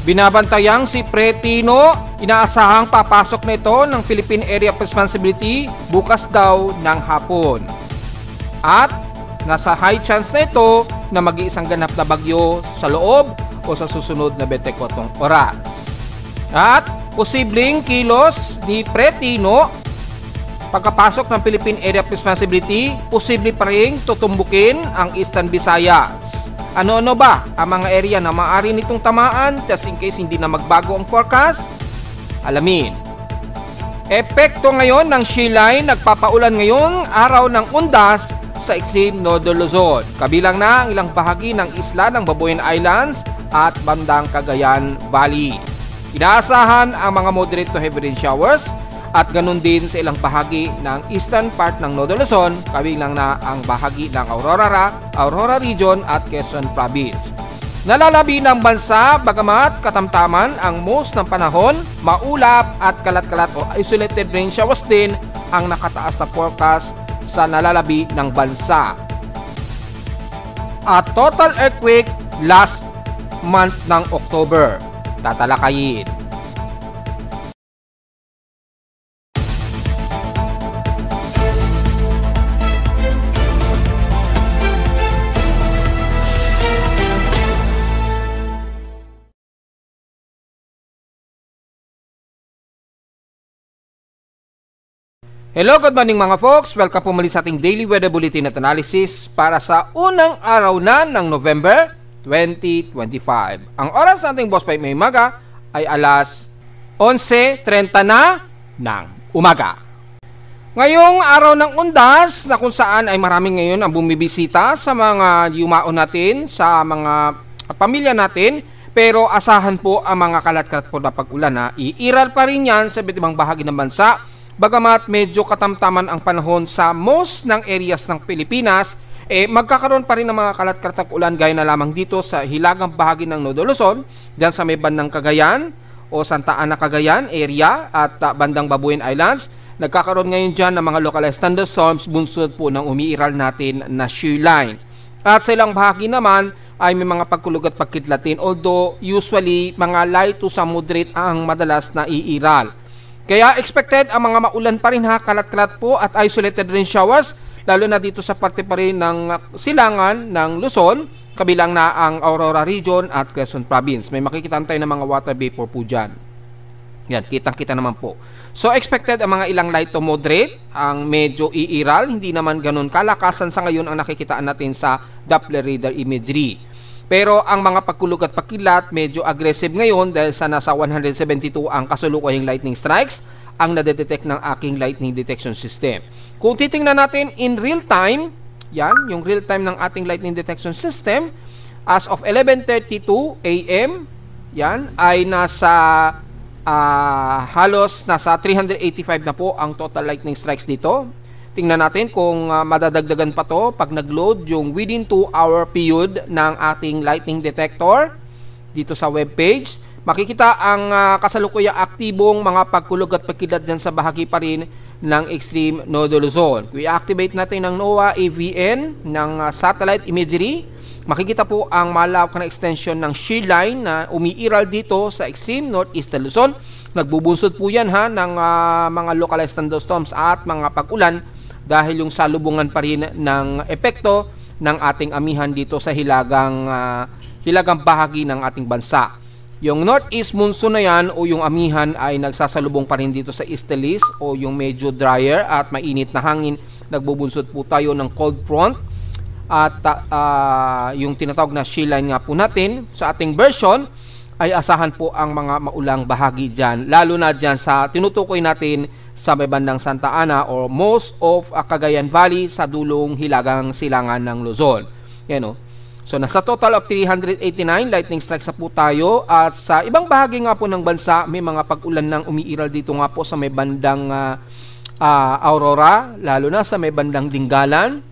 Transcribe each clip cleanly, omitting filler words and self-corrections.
Binabantayang si Pretino, inaasahang papasok na ito ng Philippine Area of Responsibility bukas daw ng hapon. At nasa high chance na ito na mag-iisang ganap na bagyo sa loob o sa susunod na 24 oras. At posibleng kilos ni Pretino pagkapasok ng Philippine Area of Responsibility, posible pa rin tutumbukin ang Eastern Visayas. Ano-ano ba ang mga area na maaari nitong tamaan just in case hindi na magbago ang forecast? Alamin. Epekto ngayon ng shear line, nagpapaulan ngayong araw ng undas sa extreme northern Luzon. Kabilang na ang ilang bahagi ng isla ng Babuyan Islands at bandang Cagayan Valley. Inaasahan ang mga moderate to heavy rain showers at ganun din sa ilang bahagi ng eastern part ng Northern Luzon, kabilang na ang bahagi ng Aurora Region at Quezon Province. Nalalabi ng bansa bagamat katamtaman ang most ng panahon, maulap at kalat-kalat o isolated rain showers din ang nakataas sa forecast sa nalalabi ng bansa. At total earthquake last month ng October. Tatalakayin. Hello, good morning mga folks. Welcome po muli sa ating Daily Weather Bulletin at Analysis para sa unang araw na ng November 2025. Ang oras sa ating Boss Pipe may umaga ay alas 11:30 na ng umaga. Ngayong araw ng undas na kung saan ay maraming ngayon ang bumibisita sa mga yumao natin, sa mga pamilya natin, pero asahan po ang mga kalat-kalat po na pag-ulan na iiral pa rin yan sa iba't ibang bahagi ng bansa. Bagamat medyo katamtaman ang panahon sa most ng areas ng Pilipinas, magkakaroon pa rin ng mga kalat-kalat ulan gaya na lamang dito sa hilagang bahagi ng Northern Luzon, dyan sa may bandang Cagayan o Santa Ana Cagayan area at bandang Babuyan Islands. Nagkakaroon ngayon dyan ng mga localized thunderstorms bunsod po ng umiiral natin na shear line. At sa ilang bahagi naman ay may mga pagkulog at pagkidlatin, although usually mga light to sa moderate ang madalas na iiral. Kaya expected ang mga maulan pa rin kalat-kalat po at isolated rain showers, lalo na dito sa parte pa rin ng silangan ng Luzon, kabilang na ang Aurora Region at Quezon Province. May makikita tayo ng mga water vapor po dyan. Yan, kitang-kita naman po. So expected ang mga ilang light to moderate, ang medyo iiral, hindi naman ganun kalakasan sa ngayon ang nakikitaan natin sa Doppler radar imagery. Pero ang mga pagkulog at pagkilat medyo aggressive ngayon dahil sa nasa 172 ang kasalukuyang lightning strikes ang nadedetect ng aking lightning detection system. Kung titingnan natin in real time, yan, yung real time ng ating lightning detection system, as of 11:32 AM, yan, ay nasa halos nasa 385 na po ang total lightning strikes dito. Tingnan natin kung madadagdagan pa to pag nag-load yung within 2-hour period ng ating lightning detector dito sa webpage. Makikita ang kasalukuyang aktibong mga pagkulog at pagkilat dyan sa bahagi pa rin ng extreme Northern Luzon. I-activate natin ng NOAA AVN ng satellite imagery. Makikita po ang malawak na extension ng shear line na umiiral dito sa extreme northeastern Luzon. Nagbubunsod po yan ng mga localized thunderstorms at mga pag-ulan dahil yung salubungan pa rin ng epekto ng ating amihan dito sa hilagang bahagi ng ating bansa. Yung northeast monsoon na yan o yung amihan ay nagsasalubong pa rin dito sa easterlies o yung medyo drier at mainit na hangin. Nagbubunsod po tayo ng cold front at yung tinatawag na shear line nga po natin sa ating version ay asahan po ang mga maulang bahagi dyan, lalo na dyan sa tinutukoy natin sa may bandang Santa Ana or most of Cagayan Valley sa dulong hilagang silangan ng Luzon. Yan o. So nasa total of 389 lightning strikes na po tayo at sa ibang bahagi nga po ng bansa may mga pag-ulan ng umiiral dito nga po sa may bandang Aurora, lalo na sa may bandang Dingalan.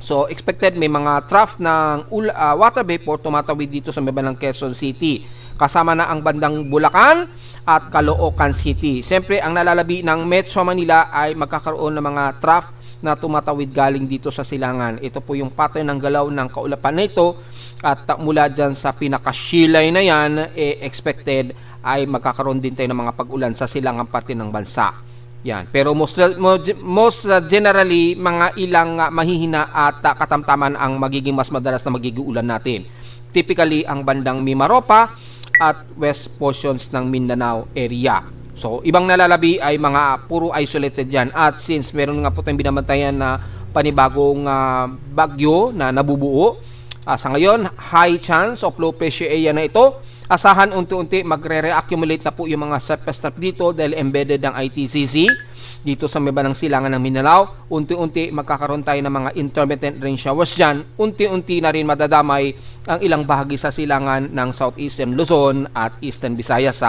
So expected may mga trough ng water vapor tumatawid dito sa may bandang Quezon City. Kasama na ang bandang Bulacan at Caloocan City. Siyempre, ang nalalabi ng Metro Manila ay magkakaroon ng mga trough na tumatawid galing dito sa silangan. Ito po yung pattern ng galaw ng kaulapan na ito at mula dyan sa pinaka-shilay na yan, expected ay magkakaroon din tayo ng mga pag-ulan sa silangang parte ng bansa. Yan. Pero most generally, mga ilang mahihina at katamtaman ang magiging mas madalas na magiging ulan natin. Typically, ang bandang Mimaropa at west portions ng Mindanao area. So, ibang nalalabi ay mga puro isolated yan. At since meron nga po tayong binabantayan na panibagong bagyo na nabubuo, sa ngayon, high chance of low pressure area na ito. Asahan unti-unti magre-reaccumulate na po yung mga surface trap dito dahil embedded ng ITCC dito sa may bandang silangan ng Mindanao. Unti-unti magkakaroon tayo ng mga intermittent rain showers dyan. Unti-unti na rin madadamay ang ilang bahagi sa silangan ng Southeastern Luzon at Eastern Visayas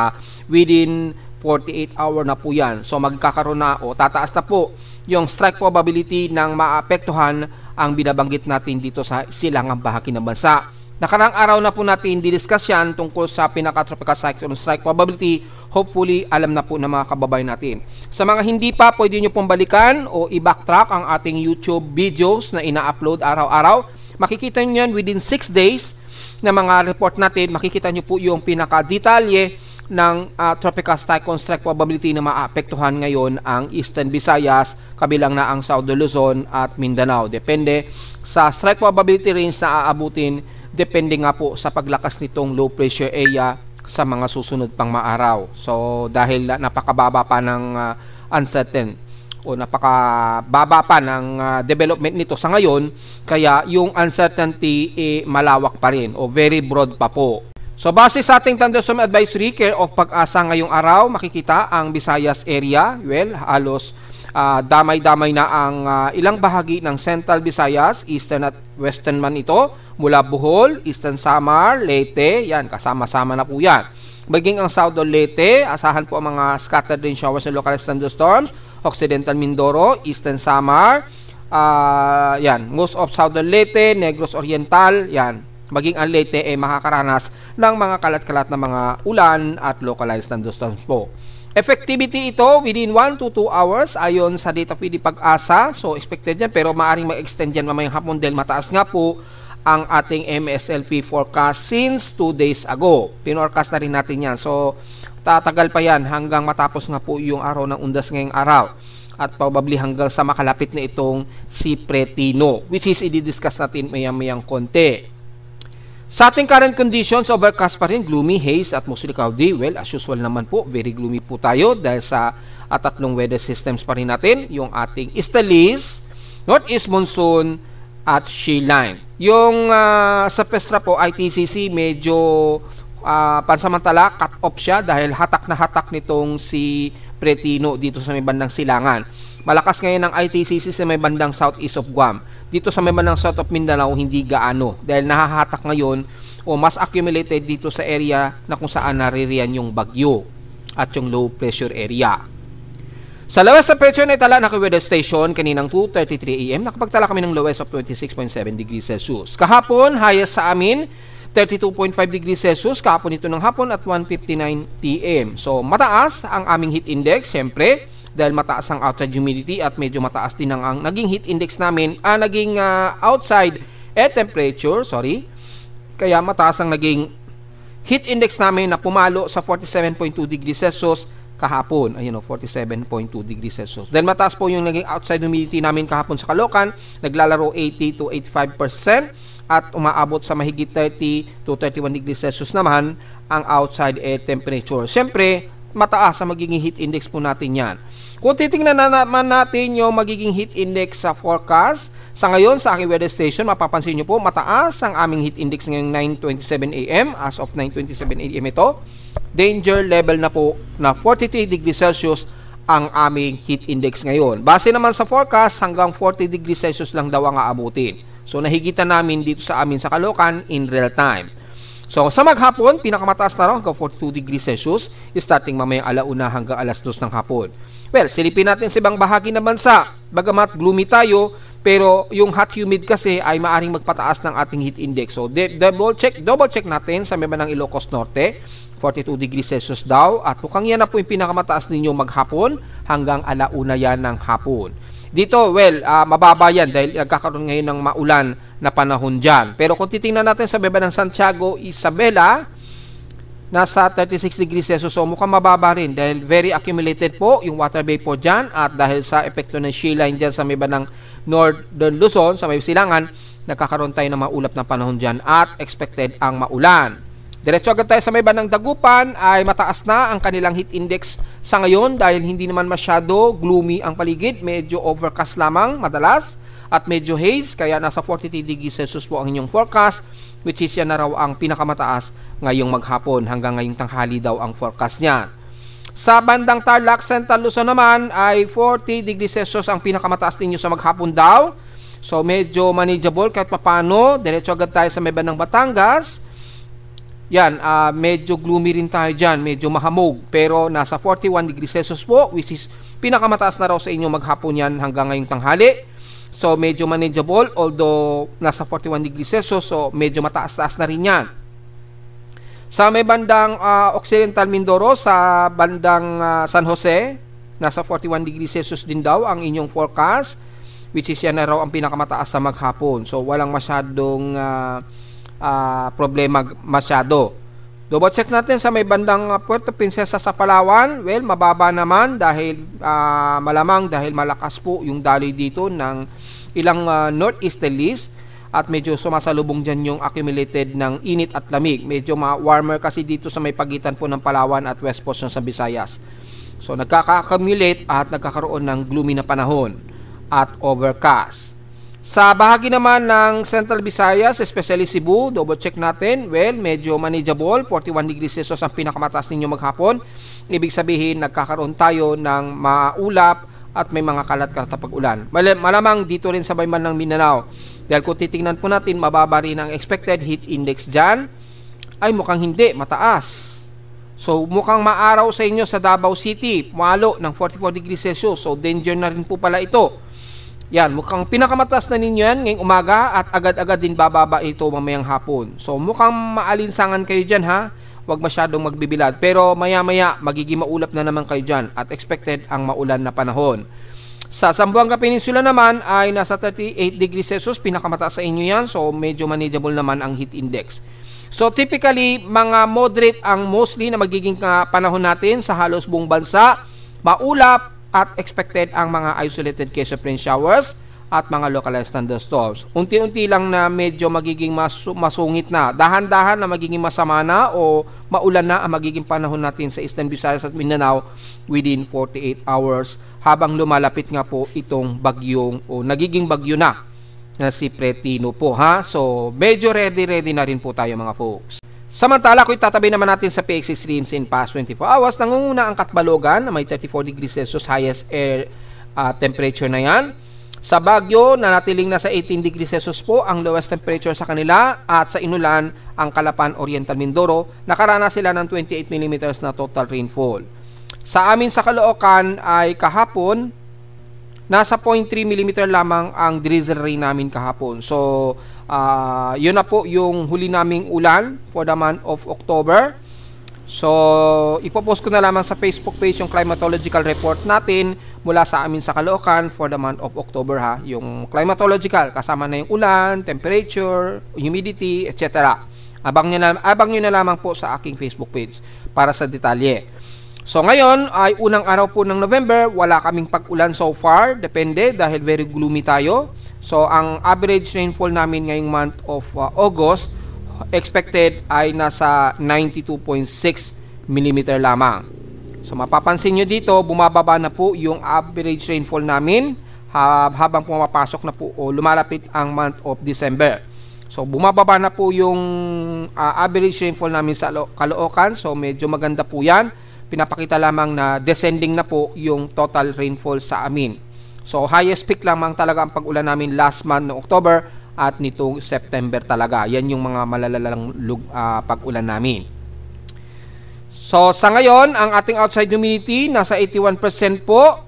within 48 hour na po yan. So magkakaroon na o tataas na po yung strike probability ng maapektuhan ang binabanggit natin dito sa silangang bahagi ng bansa. Nakarang araw na po natin didiscuss yan tungkol sa pinaka-tropical cyclone strike probability. Hopefully, alam na po ng mga kababayan natin. Sa mga hindi pa, pwede nyo pong balikan o i-backtrack ang ating YouTube videos na ina-upload araw-araw. Makikita nyo yan within 6 days na mga report natin. Makikita nyo po yung pinaka-detalye ng tropical cyclone strike probability na maapektuhan ngayon ang Eastern Visayas, kabilang na ang Southern Luzon at Mindanao. Depende sa strike probability range na aabutin, depende nga po sa paglakas nitong low pressure area sa mga susunod pang maaraw. So dahil napakababa pa ng uncertain o napakababa pa ng development nito sa ngayon, kaya yung uncertainty malawak pa rin o very broad pa po. So base sa ating thunderstorm advisory care of Pag-asa ngayong araw, makikita ang Visayas area, well, halos damay-damay na ang ilang bahagi ng Central Visayas, Eastern at Western man ito, mula Bohol, Eastern Samar, Leyte, yan, kasama-sama na po yan. Maging ang Southern Leyte, asahan po ang mga scattered rain showers and localized thunderstorms, Occidental Mindoro, Eastern Samar, yan, most of Southern Leyte, Negros Oriental, yan. Maging ang Leyte ay makakaranas ng mga kalat-kalat na mga ulan at localized thunderstorms po. Effectivity ito within 1 to 2 hours ayon sa data feed Pag-asa. So expected yan, pero maaring mag-extend yan mamayang hapon dahil mataas nga po ang ating MSLP forecast since 2 days ago. Pinorcast na rin natin yan. So tatagal pa yan hanggang matapos nga po yung araw ng undas ngayong araw. At probably hanggang sa makalapit na itong si Pretino, which is i-discuss natin mayang-mayang konti. Sa ating current conditions, overcast pa rin, gloomy, haze at mostly cloudy. Well, as usual naman po, very gloomy po tayo dahil sa tatlong weather systems pa rin natin. Yung ating easterlies, northeast monsoon at shear line. Yung sa Pestra po, ITCC, medyo pansamantala, cut off siya dahil hatak na hatak nitong si Pretino dito sa may bandang silangan. Malakas ngayon ang ITCC sa may bandang southeast of Guam. Dito sa may bandang south of Mindanao, hindi gaano. Dahil nahahatak ngayon o mas accumulated dito sa area na kung saan naririyan yung bagyo at yung low pressure area. Sa lowest temperature na itala na weather station kaninang 2:33 AM, nakapagtala kami ng lowest of 26.7 degrees Celsius. Kahapon, highest sa amin, 32.5 degrees Celsius. Kahapon ito ng hapon at 1:59 PM. So, mataas ang aming heat index, siyempre, dahil mataas ang outside humidity at medyo mataas din ang naging heat index namin, naging outside air temperature, kaya mataas ang naging heat index namin na pumalo sa 47.2 degrees Celsius kahapon. Ayun o, 47.2 degrees Celsius. Dahil mataas po yung naging outside humidity namin kahapon sa Caloocan, naglalaro 80 to 85% at umaabot sa mahigit 30 to 31 degrees Celsius naman ang outside air temperature. Siyempre, mataas ang magiging heat index po natin yan. Kung titingnan naman natin yung magiging heat index sa forecast, sa ngayon sa aking weather station, mapapansin nyo po, mataas ang aming heat index ngayong 9:27 AM. As of 9:27 AM ito, danger level na po na 43 degrees Celsius ang aming heat index ngayon. Base naman sa forecast, hanggang 40 degrees Celsius lang daw ang aabutin. So nahigitan namin dito sa amin sa Caloocan in real time. So sa maghapon, pinakamataas na raw hanggang 42 degrees Celsius, starting mamayang alauna hanggang alas 2 ng hapon. Well, silipin natin sa ibang bahagi ng bansa. Bagamat gloomy tayo, pero yung hot humid kasi ay maaring magpataas ng ating heat index. So double check natin sa may bandang Ilocos Norte, 42 degrees Celsius daw. At mukhang yan na po yung pinakamataas ninyo maghapon hanggang alauna yan ng hapon. Dito, well, mababa yan dahil nagkakaroon ngayon ng maulan na panahon dyan. Pero kung titingnan natin sa baba ng Santiago, Isabela, nasa 36 degrees Celsius. So mukhang mababa rin dahil very accumulated po yung water vapor dyan. At dahil sa epekto ng shear line dyan sa may ng Northern Luzon, sa may silangan, nagkakaroon tayo ng maulap na panahon dyan at expected ang maulan. Diretso agad tayo sa may ng Dagupan, ay mataas na ang kanilang heat index sa ngayon dahil hindi naman masyado gloomy ang paligid. Medyo overcast lamang madalas at medyo haze, kaya nasa 43 degrees Celsius po ang inyong forecast, which is yan na raw ang pinakamataas ngayong maghapon. Hanggang ngayong tanghali daw ang forecast niyan. Sa bandang Tarlac, Central Luzon naman ay 40 degrees Celsius ang pinakamataas ninyo sa maghapon daw. So medyo manageable kahit papano. Diretso agad tayo sa may bandang Batangas. Yan, medyo gloomy rin tayo dyan, medyo mahamog. Pero nasa 41 degrees Celsius po, which is pinakamataas na raw sa inyo maghapon yan hanggang ngayong tanghali. So medyo manageable, although nasa 41 degrees Celsius, so medyo mataas-taas na rin yan. Sa may bandang Occidental Mindoro, sa bandang San Jose, nasa 41 degrees Celsius din daw ang inyong forecast, which is yan na raw ang pinakamataas sa maghapon. So walang masyadong problema masyado. Double check natin sa may bandang Puerto Princesa sa Palawan. Well, mababa naman dahil malamang dahil malakas po yung daloy dito ng ilang northeasterlies at medyo sumasalubong dyan yung accumulated ng init at lamig. Medyo warmer kasi dito sa may pagitan po ng Palawan at West Coast sa Visayas. So nagkaka-accumulate at nagkakaroon ng gloomy na panahon at overcast. Sa bahagi naman ng Central Visayas, especially Cebu, double check natin. Well, medyo manageable. 41 degrees Celsius ang pinakamataas ninyo maghapon. Ibig sabihin, nagkakaroon tayo ng maulap at may mga kalat-kalat na pag-ulan. Malamang dito rin sa bayman ng Mindanao. Dahil kung titingnan po natin, mababa rin ang expected heat index dyan. Ay mukhang hindi, mataas. So mukhang maaraw sa inyo sa Davao City. Malo ng 44 degrees Celsius. So danger na rin po pala ito. Yan, mukhang pinakamataas na ninyo yan ngayong umaga at agad-agad din bababa ito mamayang hapon. So mukhang maalinsangan kayo dyan ha. Huwag masyadong magbibilad. Pero maya-maya magiging maulap na naman kayo dyan at expected ang maulan na panahon. Sa Zamboanga Peninsula naman ay nasa 38 degrees Celsius. Pinakamataas sa inyo yan. So medyo manageable naman ang heat index. So typically mga moderate ang mostly na magiging panahon natin sa halos buong bansa. Maulap at expected ang mga isolated case of rain showers at mga localized thunderstorms. Unti-unti lang na medyo magiging masungit na. Dahan-dahan na magiging masama na o maulan na ang magiging panahon natin sa Eastern Visayas at Mindanao within 48 hours habang lumalapit nga po itong bagyong o nagiging bagyo na si Pretino po ha. So medyo ready na rin po tayo mga folks. Samantala, kung itatabi naman natin sa PX extremes in past 24 hours, nangunguna ang Katbalogan na may 34 degrees Celsius highest air temperature na yan. Sa Baguio, nanatiling nasa 18 degrees Celsius po ang lowest temperature sa kanila at sa Inulan, ang Calapan Oriental Mindoro, nakaranas sila ng 28 mm na total rainfall. Sa amin sa Caloocan ay kahapon, nasa 0.3 mm lamang ang drizzle rain namin kahapon. So, yun na po yung huli naming ulan for the month of October. So, ipopost ko na lamang sa Facebook page yung climatological report natin mula sa amin sa Caloocan for the month of October ha. Yung climatological, kasama na yung ulan, temperature, humidity, etc. Abang nyo na lamang po sa aking Facebook page para sa detalye. So, ngayon ay unang araw po ng November. Wala kaming pag-ulan so far. Depende dahil very gloomy tayo. So, ang average rainfall namin ngayong month of August expected ay nasa 92.6 mm lamang. So, mapapansin nyo dito, bumababa na po yung average rainfall namin habang pumapasok na po o lumalapit ang month of December. So, bumababa na po yung average rainfall namin sa Caloocan. So, medyo maganda po yan. Pinapakita lamang na descending na po yung total rainfall sa amin. So, highest peak lamang talaga ang pag-ulan namin last month no October at nitong September talaga. Yan yung mga malalalang pag-ulan namin. So, sa ngayon, ang ating outside humidity nasa 81% po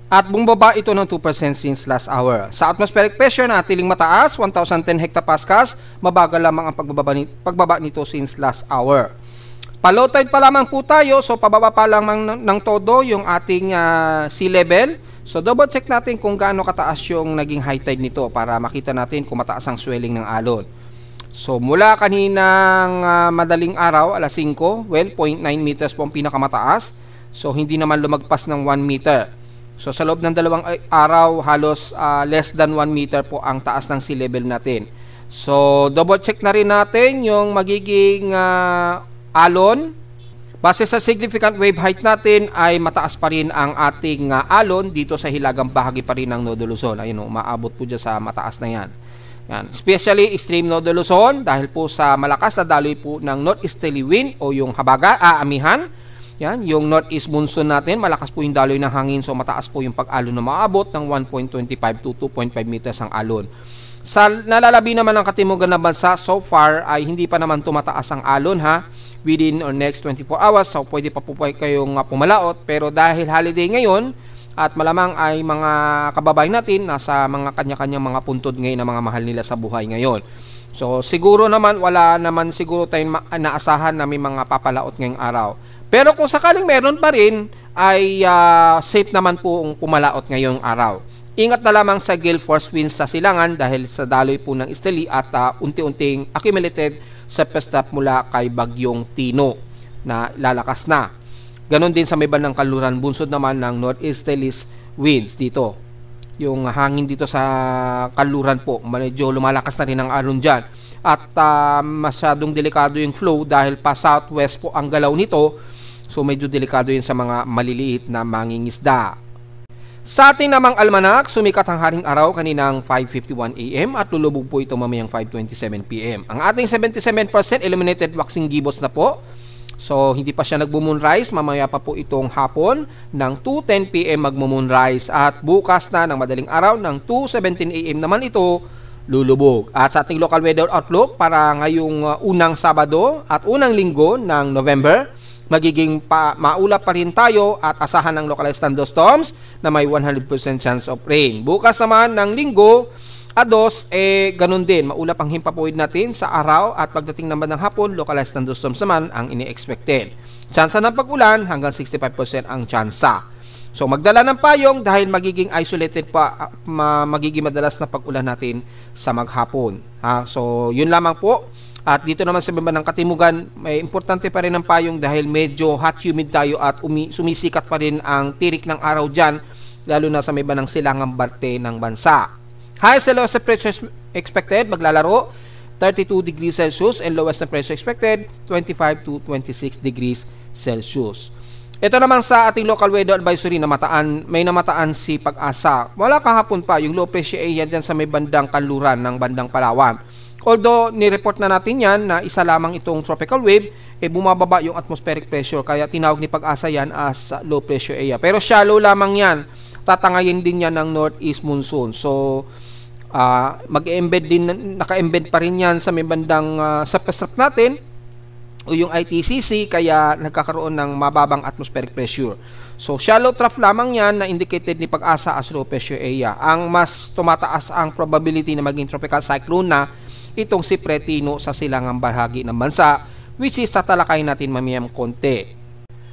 at bumaba ito ng 2% since last hour. Sa atmospheric pressure na atiling mataas, 1,010 hectopascals, mabagal lamang ang pagbaba nito since last hour. Pa-low tide pa lamang po tayo, so pababa pa lamang ng todo yung ating sea level. So double check natin kung gaano kataas yung naging high tide nito para makita natin kung mataas ang swelling ng alon. So mula kaninang madaling araw, alas 5, well, 0.9 meters po ang pinakamataas. So hindi naman lumagpas ng 1 meter. So sa loob ng 2 araw, halos less than 1 meter po ang taas ng sea level natin. So double check na rin natin yung magiging alon. Base sa significant wave height natin ay mataas pa rin ang ating alon dito sa hilagang bahagi pa rin ng Nodo Luzon. Ayun, umaabot po dyan sa mataas na yan. Yan. Especially extreme Nodo Luzon dahil po sa malakas na daloy po ng northeasterly wind o yung amihan. Yan, yung northeast monsoon natin, malakas po yung daloy ng hangin, so mataas po yung pag-alon na maabot ng 1.25 to 2.5 meters ang alon. Sa nalalabi naman ng katimugan na bansa, so far ay hindi pa naman tumataas ang alon within or next 24 hours, so pwede pa po kayong pumalaot. Pero dahil holiday ngayon at malamang ay mga kababayan natin nasa mga kanya-kanyang mga puntod ngayon na mga mahal nila sa buhay ngayon. So siguro naman wala naman siguro tayong naasahan na may mga papalaot ngayong araw. Pero kung sakaling meron pa rin ay safe naman po ang pumalaot ngayong araw. Ingat na lamang sa gale force winds sa silangan dahil sa daloy po ng esteli at unti-unting accumulated sa pestap mula kay Bagyong Tino na lalakas na. Ganon din sa may bandang kanluran, bunsod naman ng northeasterly winds dito. Yung hangin dito sa kanluran po, medyo lumalakas na rin ang alon dyan. At masyadong delikado yung flow dahil pa southwest po ang galaw nito. So medyo delikado yun sa mga maliliit na mangingisda. Sa ating namang almanak, sumikat ang haring araw kaninang 5:51 AM at lulubog po ito mamayang 5:27 PM. Ang ating 77% illuminated waxing gibbous na po. So hindi pa siya nagmo-moonrise, mamaya pa po itong hapon ng 2:10 PM magmo-moonrise at bukas na ng madaling araw ng 2:17 AM naman ito lulubog. At sa ating local weather outlook para ngayong unang Sabado at unang linggo ng November, magiging maulap pa rin tayo at asahan ng localized thunderstorms na may 100% chance of rain. Bukas naman ng linggo, ados, ganun din. Maulap ang himpapawid natin sa araw at pagdating naman ng hapon, localized thunderstorms naman ang ini-expected. Tsansa ng pag-ulan hanggang 65% ang tsansa. So magdala ng payong dahil magiging isolated pa, magiging madalas na pag-ulan natin sa maghapon. So yun lamang po. At dito naman sa baba ng katimugan, may importante pa rin ang payong dahil medyo hot humid tayo at sumisikat pa rin ang tirik ng araw dyan, lalo na sa may banang silangang parte ng bansa. Highest and lowest pressure expected, maglalaro 32 degrees Celsius and lowest na pressure expected 25 to 26 degrees Celsius. Ito naman sa ating local weather advisory na may namataan si Pag-asa. Wala kahapon pa yung low pressure area dyan sa may bandang kanluran ng bandang Palawan. Although, nireport na natin yan na isa lamang itong tropical wave, bumababa yung atmospheric pressure. Kaya tinawag ni Pag-asa yan as low pressure area. Pero shallow lamang yan. Tatangayin din yan ng northeast monsoon. So, mag-embed din, naka-embed pa rin yan sa may bandang sapasap natin o yung ITCC, kaya nagkakaroon ng mababang atmospheric pressure. So, shallow trough lamang yan na indicated ni Pag-asa as low pressure area. Ang mas tumataas ang probability na maging tropical cyclone na itong si Pretino sa silangang bahagi ng bansa, which is tatalakayin natin mamayang konti.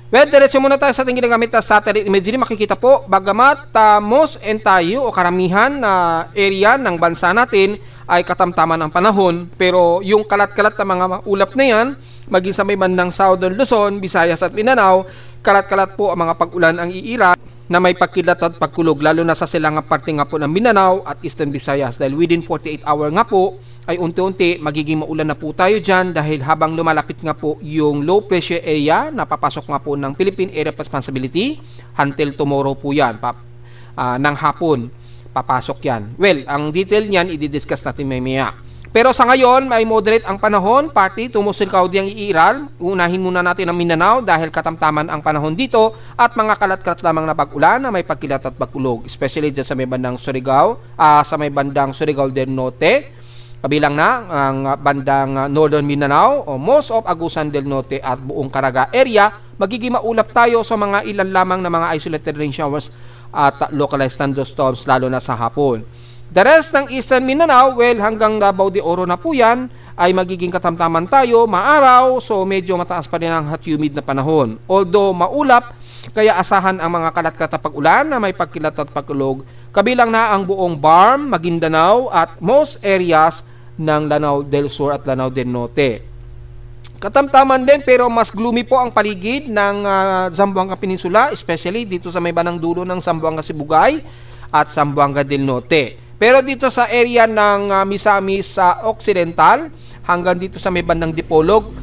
Well, diretso muna tayo sa ating ginagamit na satellite imagery. Makikita po, bagamat most entire o karamihan na area ng bansa natin ay katamtaman ng panahon, pero yung kalat-kalat na mga ulap na yan, maging sa may bandang Southern Luzon, Visayas at Mindanao, kalat-kalat po ang mga pag-ulan ang iira na may pagkilat at pagkulog, lalo na sa silangang parte nga po ng Mindanao at Eastern Visayas, dahil within 48 hour nga po ay unti-unti magiging maulan na po tayo dyan dahil habang lumalapit nga po yung low pressure area na papasok nga po ng Philippine Area of Responsibility until tomorrow po yan, ng hapon papasok yan. Well, ang detail niyan i-discuss natin mamaya. Pero sa ngayon, may moderate ang panahon, partly tumusil kaudi ang iiral. Unahin muna natin ang Mindanao dahil katamtaman ang panahon dito at mga kalat-kalat lamang na pag-ulan na may pagkilat at pagkulog, especially dyan sa may bandang Surigao, sa may bandang Surigao del Norte, kabilang na ang bandang Northern Mindanao o most of Agusan del Norte at buong Caraga area. Magiging maulap tayo sa mga ilan lamang na mga isolated rain showers at localized thunderstorms lalo na sa hapon. The rest ng Eastern Mindanao, well, hanggang Davao de Oro na po yan, ay magiging katamtaman tayo, maaraw, so medyo mataas pa rin ang hot humid na panahon. Although maulap, Kaya asahan ang mga kalat-kalat na pag-ulan na may pagkilat at pagkulog, kabilang na ang buong BARM, Maguindanao at most areas ng Lanao del Sur at Lanao del Norte. Katamtaman din pero mas gloomy po ang paligid ng Zamboanga Peninsula, especially dito sa may bandang dulo ng Zamboanga Sibugay at Zamboanga del Norte. Pero dito sa area ng Misamis sa Occidental hanggang dito sa may bandang Dipolog,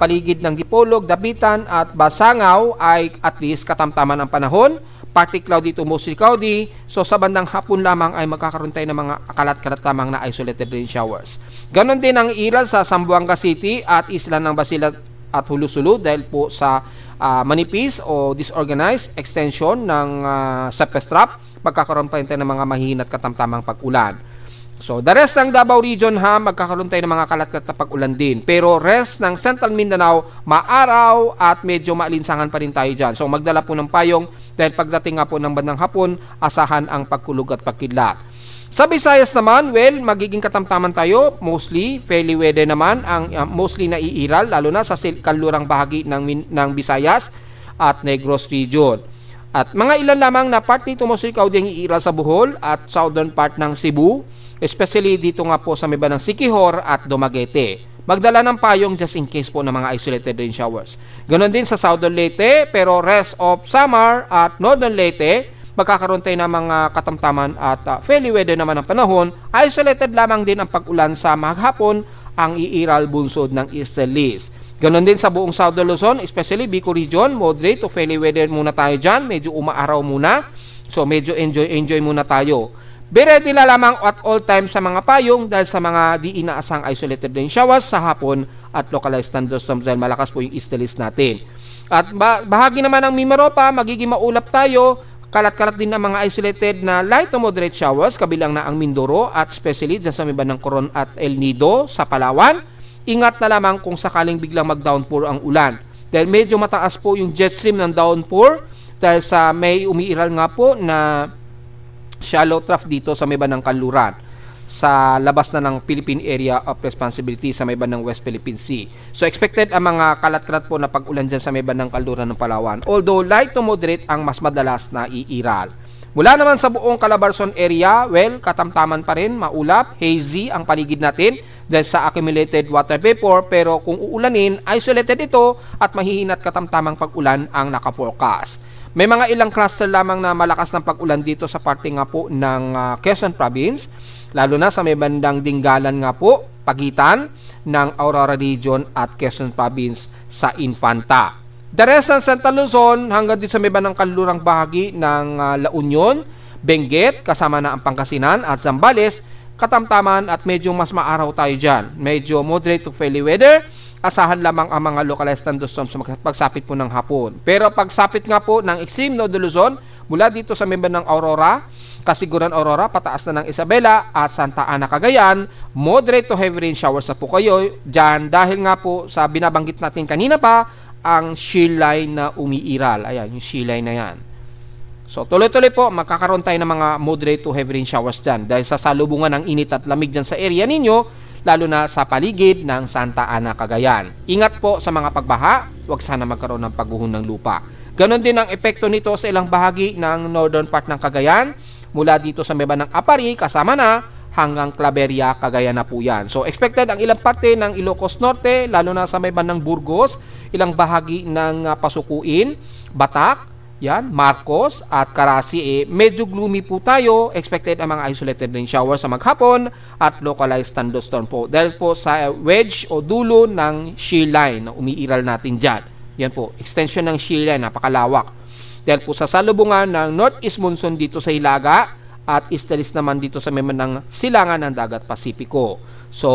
paligid ng Dipolog, Dapitan at Basangaw ay at least katamtaman ang panahon. Partly cloudy to mostly cloudy. So sa bandang hapon lamang ay magkakaroon tayo ng mga kalat-kalat lamang na isolated rain showers. Ganon din ang iral sa Zamboanga City at isla ng Basilan at Hulusulu dahil po sa manipis o disorganized extension ng surface trap, magkakaroon pa rin tayo ng mga mahihina at katamtamang pag-ulan. So the rest ng Davao Region magkakaroon tayo ng mga kalat-kalat na pag-ulan din. Pero rest ng Central Mindanao, maaraw at medyo maalinsangan pa rin tayo dyan. So magdala po ng payong dahil pagdating nga po ng bandang hapon, asahan ang pagkulog at pagkidlat. Sa Visayas naman, well, magiging katamtaman tayo. Mostly, fairly weather naman ang mostly naiiral, lalo na sa kanlurang bahagi ng Visayas at Negros Region. At mga ilan lamang na part nito mostly cloudy ang iiral sa Bohol at southern part ng Cebu, especially dito nga po sa may bandang Siquijor at Dumaguete. Magdala ng payong just in case po ng mga isolated rain showers. Ganon din sa Southern Leyte, pero rest of Samar at Northern Leyte, magkakaroon tayo ng mga katamtaman at fairly weather naman ang panahon. Isolated lamang din ang pag-ulan sa maghapon ang iiral bunsod ng easterlies. Ganon din sa buong Southern Luzon, especially Bicol Region, moderate to fairly weather muna tayo dyan. Medyo umaaraw muna. So medyo enjoy muna tayo. Be ready lamang at all times sa mga payong dahil sa mga di inaasang isolated rain showers sa hapon at localized thunderstorms dahil malakas po yung easterlies natin. At bahagi naman ng Mimaropa, magiging maulap tayo. Kalat-kalat din ng mga isolated na light to moderate showers, kabilang na ang Mindoro at especially dyan sa may bandang Coron at El Nido sa Palawan. Ingat na lamang kung sakaling biglang mag-downpour ang ulan. Dahil medyo mataas po yung jet stream ng downpour dahil sa may umiiral nga po na shallow trough dito sa may bandang Kanluran sa labas na ng Philippine Area of Responsibility sa may bandang West Philippine Sea. So expected ang mga kalat-kalat po na pag-ulan dyan sa may bandang Kanluran ng Palawan. Although light to moderate ang mas madalas na iiral. Mula naman sa buong Calabarzon area, well, katamtaman pa rin, maulap, hazy ang paligid natin dahil sa accumulated water vapor, pero kung uulanin, isolated ito at mahihinat katamtamang pag-ulan ang naka-forecast. May mga ilang cluster lamang na malakas ng pag-ulan dito sa parte nga po ng Quezon Province, lalo na sa may bandang Dingalan nga po, pagitan ng Aurora Region at Quezon Province sa Infanta. The rest ng Central Luzon hanggang dito sa may bandang kanlurang bahagi ng La Union, Benguet, kasama na ang Pangasinan at Zambales, katamtaman at medyo mas maaraw tayo dyan. Medyo moderate to fairly weather. Asahan lamang ang mga localized thunderstorms sa pagsapit po ng hapon. Pero pagsapit nga po ng extreme Northern Luzon, mula dito sa member ng Aurora, Kasiguran Aurora, pataas na ng Isabela at Santa Ana, Cagayan, moderate to heavy rain showers na po kayo dyan dahil nga po sa binabanggit natin kanina pa, ang shear line na umiiral. Ayan, yung shear line na yan. So tuloy-tuloy po, magkakaroon tayo ng mga moderate to heavy rain showers dyan dahil sa salubungan ng init at lamig dyan sa area ninyo, lalo na sa paligid ng Santa Ana, Cagayan. Ingat po sa mga pagbaha, huwag sana magkaroon ng pagguho ng lupa. Ganon din ang epekto nito sa ilang bahagi ng northern part ng Cagayan, mula dito sa may bandang Apari, kasama na, hanggang Claveria, Cagayan na po yan. So expected ang ilang parte ng Ilocos Norte, lalo na sa may bandang Burgos, ilang bahagi ng Pasukuin, Batak, yan, Marcos at Carasi, medyo gloomy po tayo. Expected ang mga isolated rain showers sa maghapon at localized thunderstorm po. Dahil po sa wedge o dulo ng shear line na umiiral natin dyan. Yan po, extension ng shear line, napakalawak. Dahil po sa salubungan ng northeast monsoon dito sa Hilaga at easterlies naman dito sa memang ng silangan ng Dagat Pasipiko. So,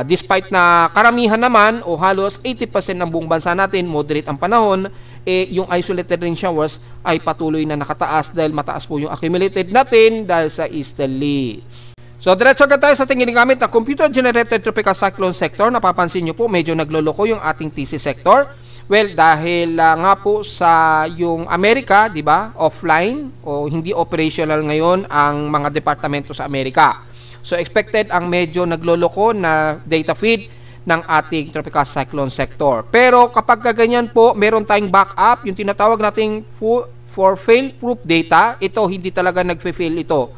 despite na karamihan naman o halos 80% ng buong bansa natin, moderate ang panahon, yung isolated rain showers ay patuloy na nakataas dahil mataas po yung accumulated natin dahil sa easterlies. So, diretso agad tayo sa ating ginagamit na computer-generated tropical cyclone sector. Napapansin nyo po, medyo nagloloko yung ating TC sector. Well, dahil nga po sa yung Amerika, di ba, offline o hindi operational ngayon ang mga departamento sa Amerika. So, expected ang medyo nagloloko na data feed ng ating tropical cyclone sector. Pero kapag ganyan po, meron tayong backup, yung tinatawag nating for fail-proof data, ito hindi talaga nagfe-fail ito.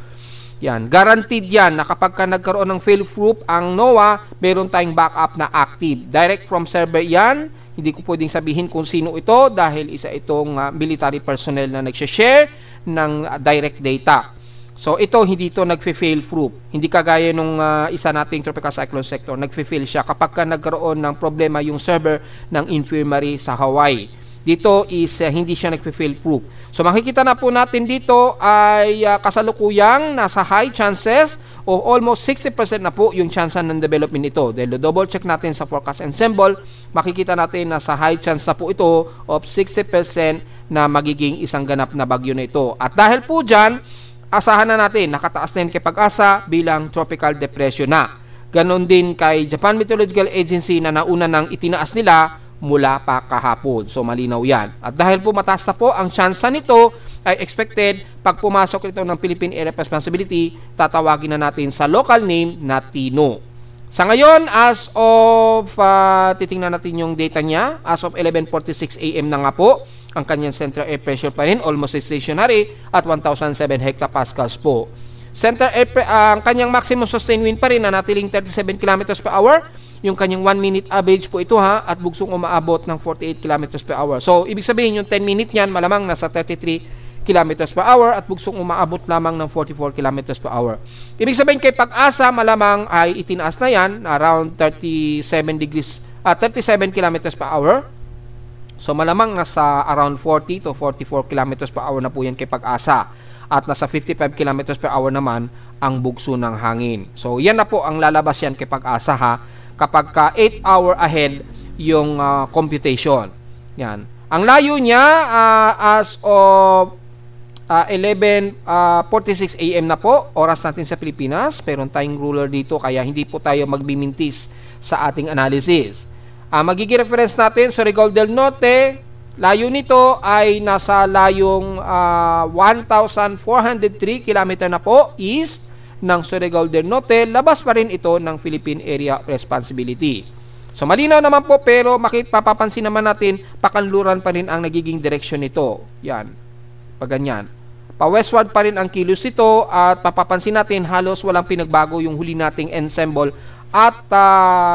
Yan, guaranteed yan na kapag ka nagkaroon ng fail-proof ang NOAA, meron tayong backup na active. Direct from server yan, hindi ko pwedeng sabihin kung sino ito dahil isa itong military personnel na nagsha-share ng direct data. So ito hindi ito nagfe-fail proof. Hindi kagaya nung isa nating tropical cyclone sector, nagfe-fail siya kapag ka nagkaroon ng problema yung server ng infirmary sa Hawaii. Dito is hindi siya nagfe-fail proof. So makikita na po natin dito ay kasalukuyang nasa high chances o almost 60% na po yung chance ng development nito. Dahil double check natin sa forecast and symbol, makikita natin na sa high chance na po ito of 60% na magiging isang ganap na bagyo na ito. At dahil po dyan, asahan na natin, nakataas na yun kay Pag-asa bilang tropical depression na. Ganon din kay Japan Meteorological Agency na nauna nang itinaas nila mula pa kahapon. So malinaw yan. At dahil po mataas na po ang tsansa nito, ay expected pag pumasok ito ng Philippine Area of Responsibility, tatawagin na natin sa local name na Tino. Sa ngayon, as of, titingnan natin yung data niya, as of 11:46 AM na nga po, ang kanyang central air pressure pa rin, almost stationary at 1,007 hectopascals po. Ang kanyang maximum sustained wind pa rin na natiling 37 km per hour. Yung kanyang 1 minute average po ito at bugsong umaabot ng 48 km per hour. So, ibig sabihin yung 10 minute niyan, malamang nasa 33 km per hour at bugsong umaabot lamang ng 44 km per hour. Ibig sabihin kay Pag-asa, malamang ay itinaas na yan, around 37 km per hour. So malamang nasa around 40 to 44 km per hour na po yan kay Pag-asa. At nasa 55 km per hour naman ang bugso ng hangin. So yan na po ang lalabas yan kay Pag-asa kapag ka 8 hour ahead yung computation. Yan. Ang layo niya as of 11:46 AM na po, oras natin sa Pilipinas. Pero tayong ruler dito kaya hindi po tayo magbimintis sa ating analysis. Magiging reference natin sa Surigao del Norte, layo nito ay nasa layong 1,403 km na po east ng Surigao del Norte. Labas pa rin ito ng Philippine Area of Responsibility. So malinaw naman po pero mapapansin naman natin pakanluran pa rin ang nagiging direksyon nito. Yan, pag ganyan. Pa-westward pa rin ang kilos nito at papapansin natin halos walang pinagbago yung huli nating ensemble at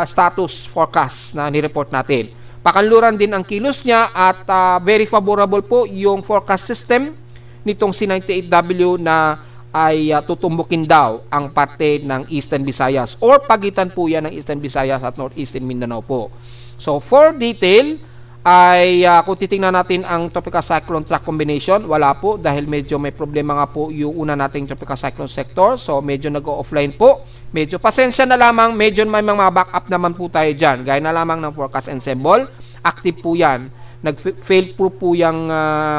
status forecast na nireport natin. Pakanluran din ang kilos niya at very favorable po yung forecast system nitong C98W na ay tutumbukin daw ang parte ng Eastern Visayas or pagitan po yan ng Eastern Visayas at Northeastern Mindanao po. So for detail ay kung titingnan natin ang tropical cyclone track combination, wala po dahil medyo may problema nga po yung una nating tropical cyclone sector. So medyo nag-offline po. Medyo pasensya na lamang, medyo may mga backup naman po tayo dyan. Gaya na lamang ng forecast and symbol, active po yan. Nag-fail proof po yung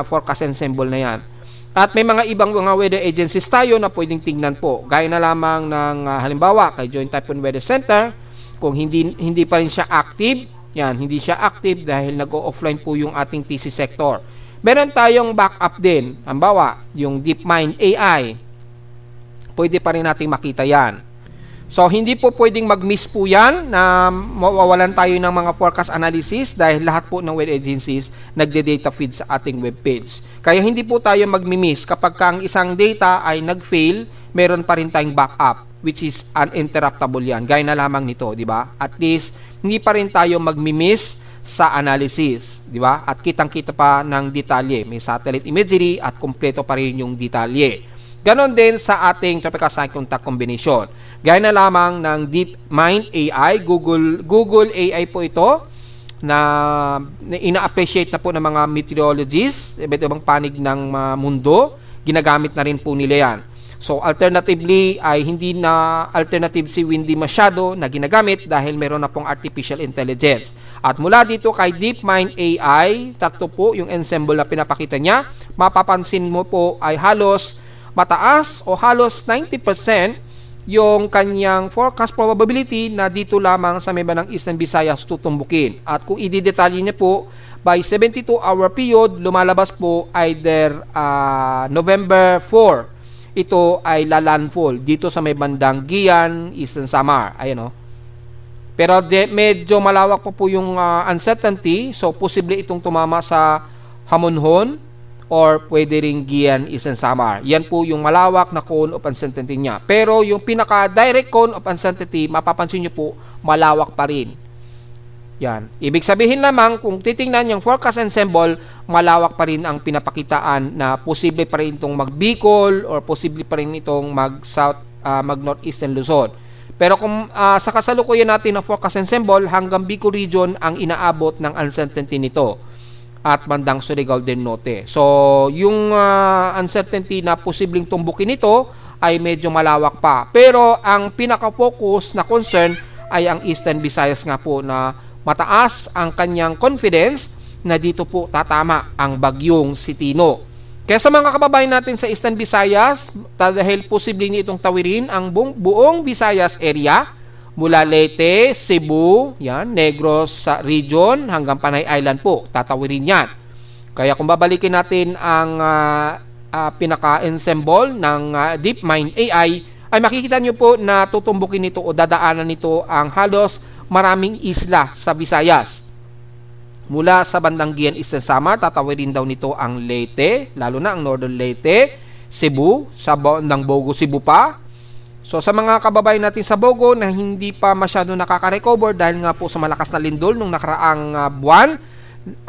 forecast and symbol na yan. At may mga ibang mga weather agencies tayo na pwedeng tingnan po. Gaya na lamang ng halimbawa kay Joint Typhoon Weather Center, kung hindi pa rin siya active, yan, hindi siya active dahil nag-o-offline po yung ating TC sector. Meron tayong backup din. Halimbawa, yung DeepMind AI. Pwede pa rin nating makita yan. So, hindi po pwedeng mag-miss po yan na mawawalan tayo ng mga forecast analysis dahil lahat po ng weather agencies nagde-data feed sa ating webpage. Kaya hindi po tayo mag-miss kapag ang isang data ay nag-fail, meron pa rin tayong backup which is uninterruptible yan. Gaya na lamang nito, di ba? At least, hindi pa rin tayo mag-miss sa analysis, di ba? At kitang-kita pa ng detalye. May satellite imagery at kumpleto pa rin yung detalye. Ganon din sa ating tropical cyclone track combination. Gaya na lamang ng DeepMind AI, Google AI po ito, na ina-appreciate na po ng mga meteorologists, iba't ibang panig ng mundo, ginagamit na rin po nila yan. So alternatively ay hindi na alternative si Windy masyado na ginagamit dahil meron na pong artificial intelligence. At mula dito kay DeepMind AI, tatlo po yung ensemble na pinapakita niya, mapapansin mo po ay halos mataas o halos 90% yung kanyang forecast probability na dito lamang sa may bandang Eastern Visayas tutumbukin. At kung i-detalye niya po, by 72-hour period, lumalabas po either November 4, ito ay lalandfall dito sa may bandang Gian, Eastern Samar. Ayan o. Pero medyo malawak pa po yung uncertainty. So, posible itong tumama sa Hamonhon or pwede ring Gian Eastern Samar. Yan po yung malawak na cone of uncertainty niya. Pero yung pinaka-direct cone of uncertainty, mapapansin nyo po, malawak pa rin. Yan. Ibig sabihin lamang, kung titingnan yung forecast and symbol, malawak pa rin ang pinapakitaan na posible pa rin itong mag-Bicol or posible pa rin itong mag-Northeastern Luzon. Pero kung sa kasalukuyan natin ng forecast and symbol, hanggang Bicol region ang inaabot ng uncertainty nito at bandang Surigao del Norte. So, yung uncertainty na posibleng tumbukin nito ay medyo malawak pa. Pero ang pinaka-focus na concern ay ang Eastern Visayas nga po na mataas ang kanyang confidence na dito po tatama ang bagyong si Tino. Kaya sa mga kababayan natin sa Eastern Visayas, dahil posibleng itong tawirin ang buong Visayas area, mula Leyte, Cebu, yan, Negros sa region hanggang Panay Island po, tatawirin yan. Kaya kung babalikin natin ang pinaka-ensemble ng DeepMind AI, ay makikita nyo po na tutumbukin nito o dadaanan nito ang halos maraming isla sa Visayas. Mula sa bandang Gian Eastern Samar, tatawirin daw nito ang Leyte, lalo na ang Northern Leyte, Cebu, sa bandang Bogo, Cebu pa. So sa mga kababayan natin sa Bogo na hindi pa masyado nakaka-recover dahil nga po sa malakas na lindol nung nakaraang buwan,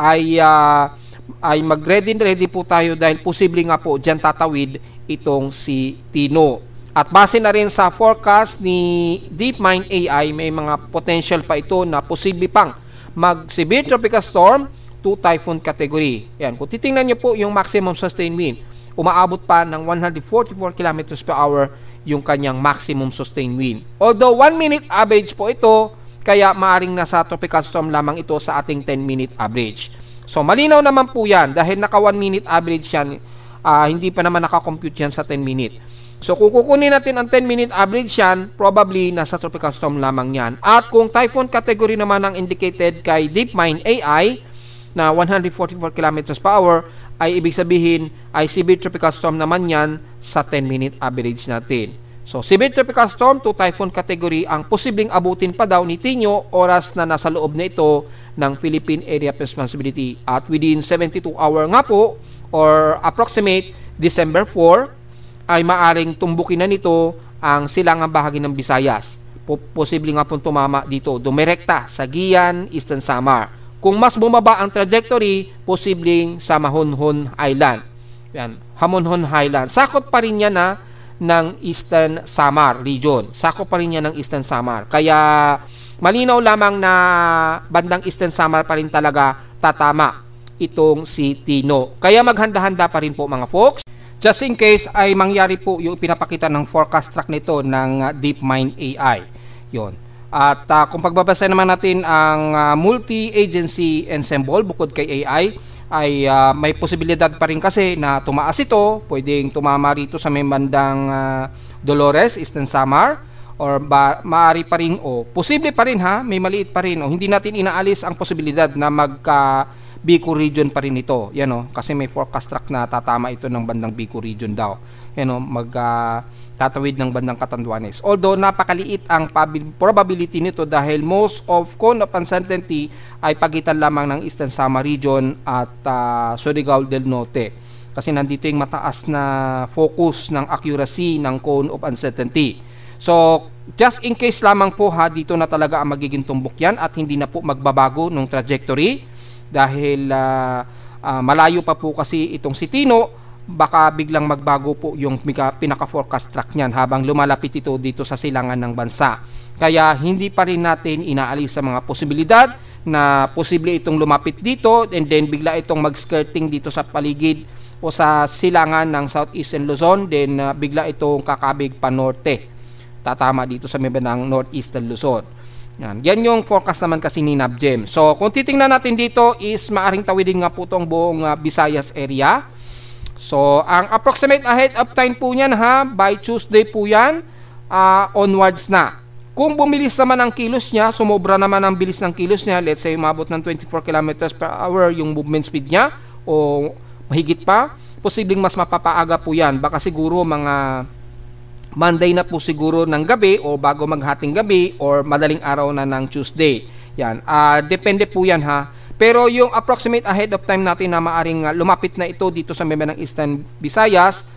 ay mag-ready po tayo dahil posible nga po dyan tatawid itong si Tino. At base na rin sa forecast ni DeepMind AI, may mga potential pa ito na posible pang mag-severe tropical storm to typhoon category. Yan. Kung titingnan nyo po yung maximum sustained wind, umaabot pa ng 144 km per hour yung kanyang maximum sustained wind. Although 1 minute average po ito, kaya maaring nasa tropical storm lamang ito sa ating 10-minute average. So malinaw naman po yan dahil naka 1 minute average yan, hindi pa naman nakakompute yan sa 10 minute. So kung kukunin natin ang 10-minute average yan, probably nasa tropical storm lamang yan. At kung typhoon category naman ang indicated kay DeepMind AI na 144 km per hour, ay ibig sabihin ay severe tropical storm naman yan sa 10-minute average natin. So severe tropical storm to typhoon category ang posibleng abutin pa daw ni Tino oras na nasa loob na ito ng Philippine Area of Responsibility at within 72 hour nga po or approximate December 4 ay maaring tumbukin na nito ang silangang bahagi ng Visayas. Posible nga pong tumama dito, dumirekta sa Gian Eastern Samar. Kung mas bumaba ang trajectory, posibleng sa Hamonhon Island. Yan, Hamonhon Highland. Sakop pa rin yan ng Eastern Samar region. Sakop pa rin yan ng Eastern Samar. Kaya malinaw lamang na bandang Eastern Samar pa rin talaga tatama itong si Tino. Kaya maghanda-handa pa rin po mga folks. Just in case ay mangyari po yung pinapakita ng forecast track nito ng DeepMind AI. Yon. At kung pagbabasa naman natin ang multi-agency ensemble bukod kay AI, ay may posibilidad pa rin kasi na tumaas ito. Pwedeng tumama rito sa may bandang Dolores, Eastern Samar, or maaari pa rin o posible pa rin may maliit pa rin o hindi natin inaalis ang posibilidad na Bicol region pa rin ito. Yan kasi may forecast track na tatama ito ng bandang Bicol region daw. Yan tatawid ng bandang Catanduanes. Although napakaliit ang probability nito dahil most of cone of uncertainty ay pagitan lamang ng Eastern Samar region at Surigao del Norte. Kasi nandito yung mataas na focus ng accuracy ng cone of uncertainty. So, just in case lamang po dito na talaga ang magiging tumbok yan at hindi na po magbabago ng trajectory. Dahil malayo pa po kasi itong si Tino, baka biglang magbago po yung pinaka-forecast track niyan habang lumalapit ito dito sa silangan ng bansa. Kaya hindi pa rin natin inaalis sa mga posibilidad na posible itong lumapit dito and then bigla itong mag-skirting dito sa paligid o sa silangan ng Southeastern Luzon, then bigla itong kakabig pa norte. Tatama dito sa may bandang Northeastern Luzon. Yan yung forecast naman kasi ni NABGEM. So, kung titingnan natin dito is maaring tawidin nga po itong buong Visayas area. So, ang approximate ahead of time po niyan by Tuesday po yan, onwards na. Kung bumilis naman ang kilos niya, sumobra naman ang bilis ng kilos niya, let's say umabot ng 24 km per hour yung movement speed niya o mahigit pa, posibleng mas mapapaaga po yan. Baka siguro mga Monday na po siguro ng gabi o bago maghating gabi or madaling araw na ng Tuesday. Yan. Depende po yan ha. Pero yung approximate ahead of time natin na maaring lumapit na ito dito sa may ng Eastern Visayas,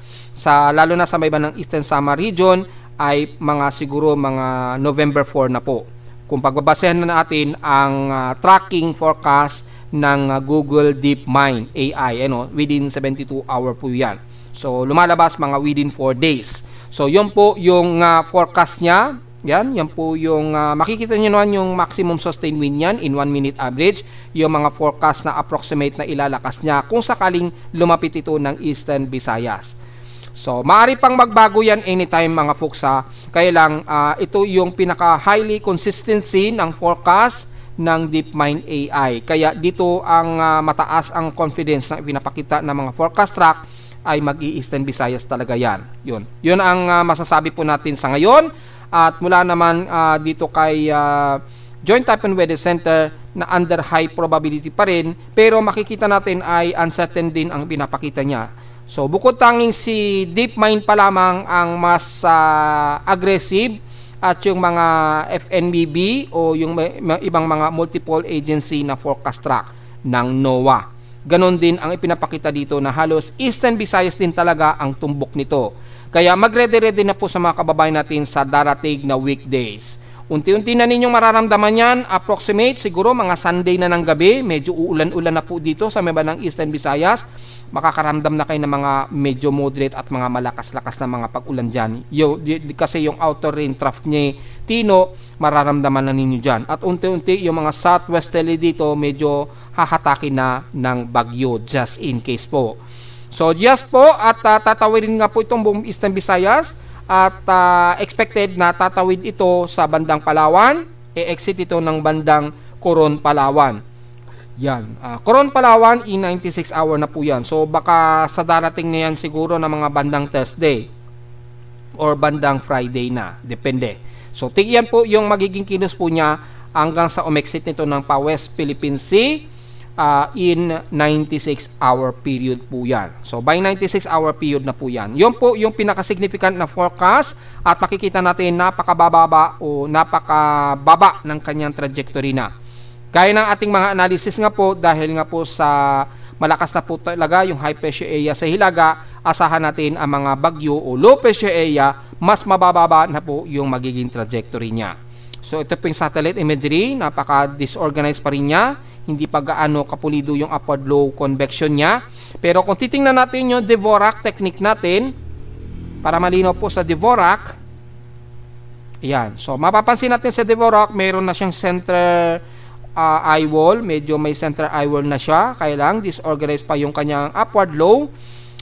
lalo na sa may ng Eastern Samar Region, ay siguro mga November 4 na po. Kung pagbabasehan na natin ang tracking forecast ng Google DeepMind AI, within 72 hour po yan. So lumalabas mga within 4 days. So yun po yung forecast niya. Yan po yung makikita nyo naman yung maximum sustained wind yan in 1 minute average. Yung mga forecast na approximate na ilalakas niya kung sakaling lumapit ito ng Eastern Visayas. So maaari pang magbago yan anytime mga folks ha. Kaya lang ito yung pinaka highly consistency ng forecast ng DeepMind AI. Kaya dito ang mataas ang confidence na pinapakita ng mga forecast track ay mag-i-Eastern Visayas talaga yan. Yun ang masasabi po natin sa ngayon. At mula naman dito kay Joint Typhoon Weather Center na under high probability pa rin, pero makikita natin ay uncertain din ang pinapakita niya. So bukod tanging si DeepMind pa lamang ang mas aggressive at yung mga FNBB o yung ibang mga multiple agency na forecast track ng NOAA. Ganon din ang ipinapakita dito na halos Eastern Visayas din talaga ang tumbok nito. Kaya mag-ready-ready na po sa mga kababayan natin sa darating na weekdays. Unti-unti na ninyong mararamdaman yan, approximate siguro mga Sunday na ng gabi, medyo uulan-ulan na po dito sa may ng Eastern Visayas. Makakaramdam na kayo ng mga medyo moderate at mga malakas-lakas na mga pag-ulan dyan. Kasi yung outer rain trough ni Tino, mararamdaman na ninyo dyan. At unti-unti yung mga southwesterly dito, medyo hahatakin na ng bagyo just in case po. So just po at tatawidin nga po itong buong Eastern Visayas at expected na tatawid ito sa bandang Palawan, e-exit ito ng bandang Coron, Palawan. Yan. Coron, Palawan, in 96 hour na po yan. So baka sa darating na yan siguro na mga bandang Thursday or bandang Friday na. Depende. So tigyan po yung magiging kilos po niya hanggang sa umexit nito ng pa-West Philippine Sea. In 96 hour period po yan. So by 96 hour period na po yan. Yun po yung pinaka-significant na forecast at makikita natin napakababa ng kanyang trajectory na. Gaya ng ating mga analysis nga po, dahil nga po sa malakas na po talaga yung high pressure area sa Hilaga, asahan natin ang mga bagyo o low pressure area, mas mabababa na po yung magiging trajectory niya. So ito po yung satellite imagery, napaka-disorganized pa rin niya. Hindi pa gaano kapulido yung upward low convection niya. Pero kung titingnan natin yung Dvorak technique natin, para malinaw po sa Dvorak, ayan. So mapapansin natin sa Dvorak, mayroon na siyang center eye wall. Medyo may center eye wall na siya. Kaya lang, disorganized pa yung kanyang upward low.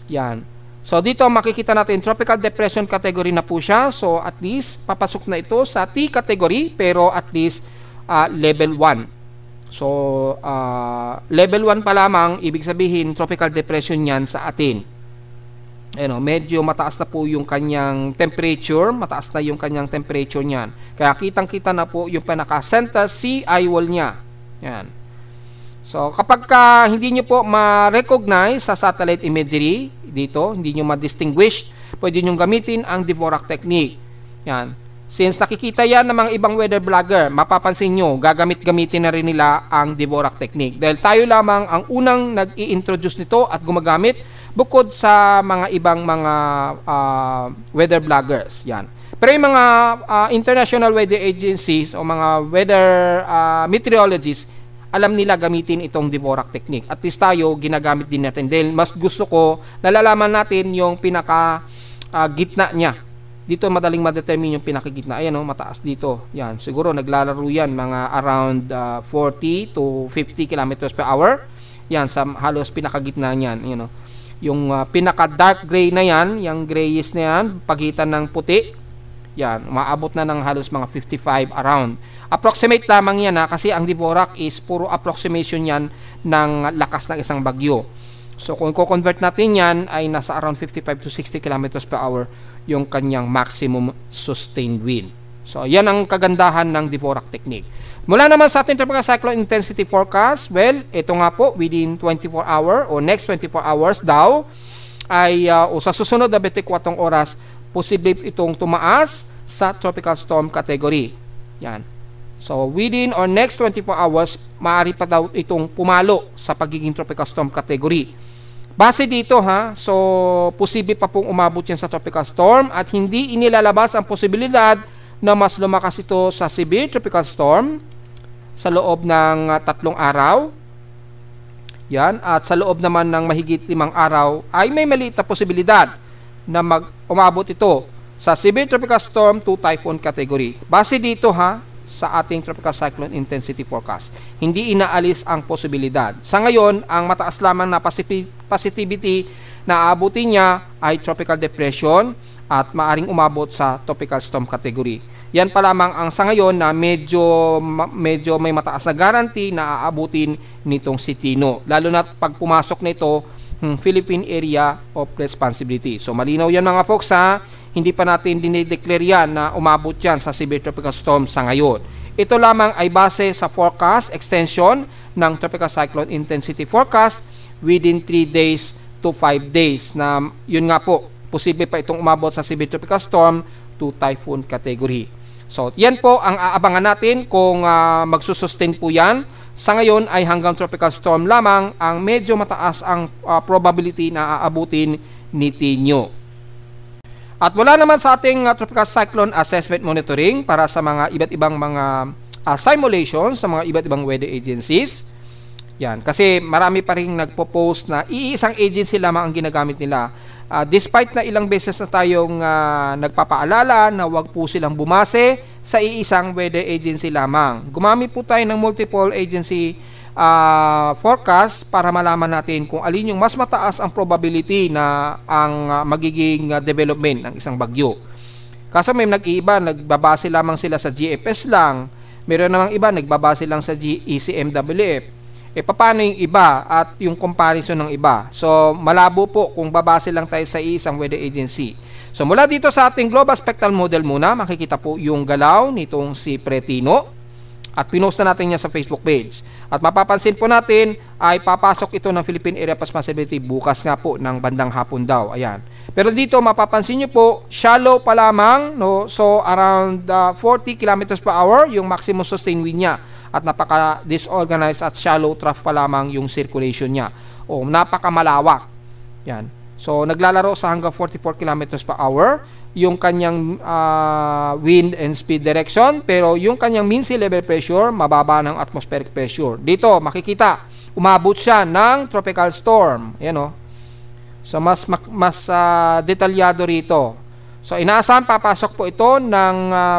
Yan. So dito makikita natin, tropical depression category na po siya. So at least, papasok na ito sa T category, pero at least level 1. So, level 1 pa lamang, ibig sabihin, tropical depression yan sa atin. Medyo mataas na po yung kanyang temperature, mataas na yung kanyang temperature niyan. Kaya kitang-kita na po yung pinaka-center sea eye wall niya. Yan. So, kapag hindi nyo po ma-recognize sa satellite imagery, dito, hindi nyo ma-distinguish, pwede nyo gamitin ang Dvorak technique. Yan. Since nakikita yan ng mga ibang weather vlogger, mapapansin nyo, gamitin na rin nila ang Dvorak technique. Dahil tayo lamang ang unang nag-i-introduce nito at gumagamit bukod sa mga ibang mga weather vloggers. Yan. Pero yung mga international weather agencies o mga weather meteorologists, alam nila gamitin itong Dvorak technique. At least tayo, ginagamit din natin. Dahil mas gusto ko, nalalaman natin yung pinaka gitna niya. Dito madaling ma-determine yung pinakagitna. Ayan mataas dito. Yan, siguro naglalaro yan mga around 40 to 50 kilometers per hour. Yan, sa halos pinakagitna niyan. Yung pinaka-dark gray na yan, yung grayish na yan, pagitan ng puti, yan, maabot na ng halos mga 55 around. Approximate lamang yan kasi ang Dvorak is puro approximation yan ng lakas ng isang bagyo. So kung i-convert natin yan, ay nasa around 55 to 60 kilometers per hour yung kanyang maximum sustained wind. So, yan ang kagandahan ng Dvorak technique. Mula naman sa ating tropical cyclone intensity forecast, well, ito nga po, within 24 hour o next 24 hours daw, ay o sa susunod na 24 oras, posible itong tumaas sa tropical storm category. Yan. So, within or next 24 hours, maaari pa daw itong pumalo sa pagiging tropical storm category. Base dito so posible pa pong umabot yan sa tropical storm at hindi inilalabas ang posibilidad na mas lumakas ito sa severe tropical storm sa loob ng 3 araw. Yan. At sa loob naman ng mahigit 5 araw ay may maliit na posibilidad na umabot ito sa severe tropical storm to typhoon category. Base dito sa ating tropical cyclone intensity forecast. Hindi inaalis ang posibilidad. Sa ngayon, ang mataas lamang na positivity na aabutin niya ay tropical depression at maaring umabot sa tropical storm category. Yan pa lamang ang sa ngayon na medyo may mataas na guarantee na aabutin nitong si Tino. Lalo na pag pumasok nito Philippine Area of Responsibility. So malinaw yan mga folks hindi pa natin dinideclare yan na umabot yan sa severe tropical storm sa ngayon. Ito lamang ay base sa forecast extension ng tropical cyclone intensity forecast within 3 days to 5 days na yun nga po, posible pa itong umabot sa severe tropical storm to typhoon category. So yan po ang aabangan natin kung magsusustain po yan. Sa ngayon ay hanggang tropical storm lamang ang medyo mataas ang probability na aabutin ni Tino. At wala naman sa ating tropical cyclone assessment monitoring para sa mga iba't ibang mga simulations sa mga iba't ibang weather agencies. Yan, kasi marami pa rin nagpo-post na iisang agency lamang ang ginagamit nila. Despite na ilang beses na tayong nagpapaalala na wag po silang bumase sa iisang weather agency lamang. Gumamit po tayo ng multiple agency forecast para malaman natin kung alin yung mas mataas ang probability na ang magiging development ng isang bagyo. Kaso may nag-iiba, nagbabase lamang sila sa GFS lang. Meron namang iba, nagbabase lang sa ECMWF. Paano yung iba at yung comparison ng iba? So, malabo po kung babase lang tayo sa isang weather agency. So, mula dito sa ating global spectral model muna, makikita po yung galaw nitong si Pretino. At pinost na natin niya sa Facebook page. At mapapansin po natin ay papasok ito ng Philippine Area of Responsibility bukas nga po ng bandang hapon daw. Ayan. Pero dito mapapansin nyo po, shallow pa lamang. No? So around 40 km per hour yung maximum sustained wind niya. At napaka-disorganized at shallow trough pa lamang yung circulation niya. O napaka-malawak. Yan. So naglalaro sa hanggang 44 km per hour yung kanyang wind and speed direction, pero yung kanyang mean sea level pressure, mababa ng atmospheric pressure. Dito, makikita, umabot siya ng tropical storm. Ayan, So, mas detalyado rito. So, inaasahan papasok po ito ng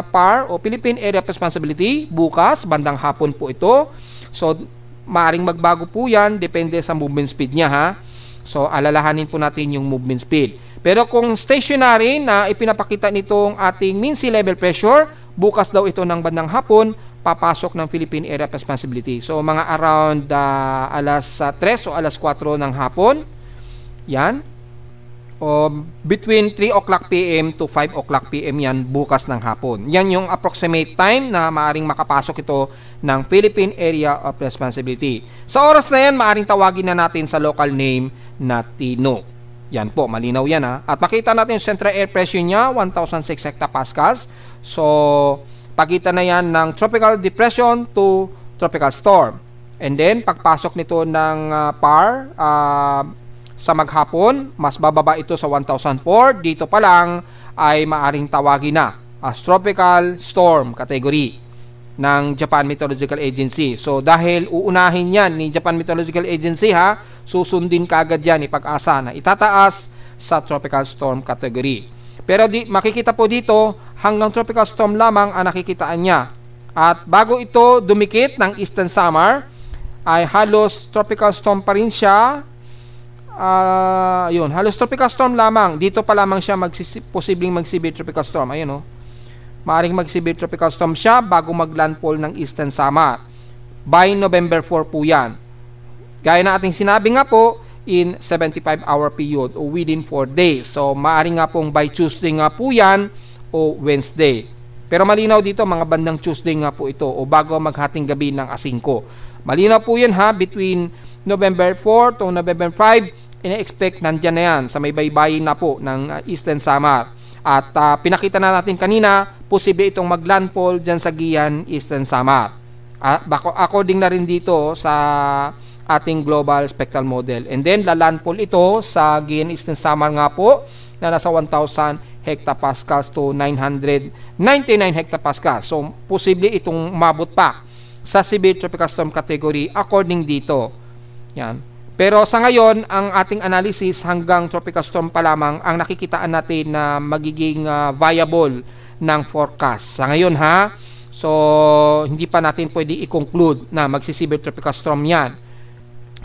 PAR o Philippine Area of Responsibility bukas, bandang hapon po ito. So, maaring magbago po yan, depende sa movement speed niya, So, alalahanin po natin yung movement speed. Pero kung stationary na ipinapakita nitong ating mean sea level pressure, bukas daw ito ng bandang hapon, papasok ng Philippine Area of Responsibility. So, mga around alas 3 o alas 4 ng hapon. Yan. O between 3 o'clock p.m. to 5 o'clock p.m. yan bukas ng hapon. Yan yung approximate time na maaring makapasok ito ng Philippine Area of Responsibility. Sa oras na yan, maaring tawagin na natin sa local name na Tino. Yan po, malinaw yan At makita natin yung central air pressure niya, 1,006 hectopascals. So, pagitan na yan ng tropical depression to tropical storm. And then, pagpasok nito ng PAR sa maghapon, mas bababa ito sa 1,004. Dito pa lang ay maaring tawagin na as tropical storm category ng Japan Meteorological Agency. So, dahil uunahin yan ni Japan Meteorological Agency susundin kaagad yan ipag-asa na itataas sa tropical storm category. Pero makikita po dito, hanggang tropical storm lamang ang nakikitaan niya. At bago ito dumikit ng Eastern Samar, ay halos tropical storm pa rin siya. Halos tropical storm lamang. Dito pa lamang siya posibleng mag-severe tropical storm. Ayun maaring mag-severe tropical storm siya bago mag-landfall ng Eastern Samar. By November 4 po yan. Gaya na ating sinabi nga po, in 75-hour period o within 4 days. So, maaring nga pong by Tuesday nga po yan o Wednesday. Pero malinaw dito, mga bandang Tuesday nga po ito o bago maghating gabi ng A5. Malinaw po yan between November 4 to November 5, ina-expect nandyan na yan sa may baybayin na po ng Eastern Samar. At pinakita na natin kanina, posible itong maglandfall dyan sa Guian Eastern Samar. According na rin dito sa ating global spectral model. And then, lalandfall ito sa Guian Eastern Samar nga po na nasa 1,000 hectopascals to 999 hectopascals. So, posible itong umabot pa sa severe tropical storm category according dito. Yan. Pero sa ngayon, ang ating analysis hanggang tropical storm pa lamang ang nakikitaan natin na magiging viable ng forecast. Sa ngayon ha, so hindi pa natin pwede i-conclude na magsi-severe tropical storm yan.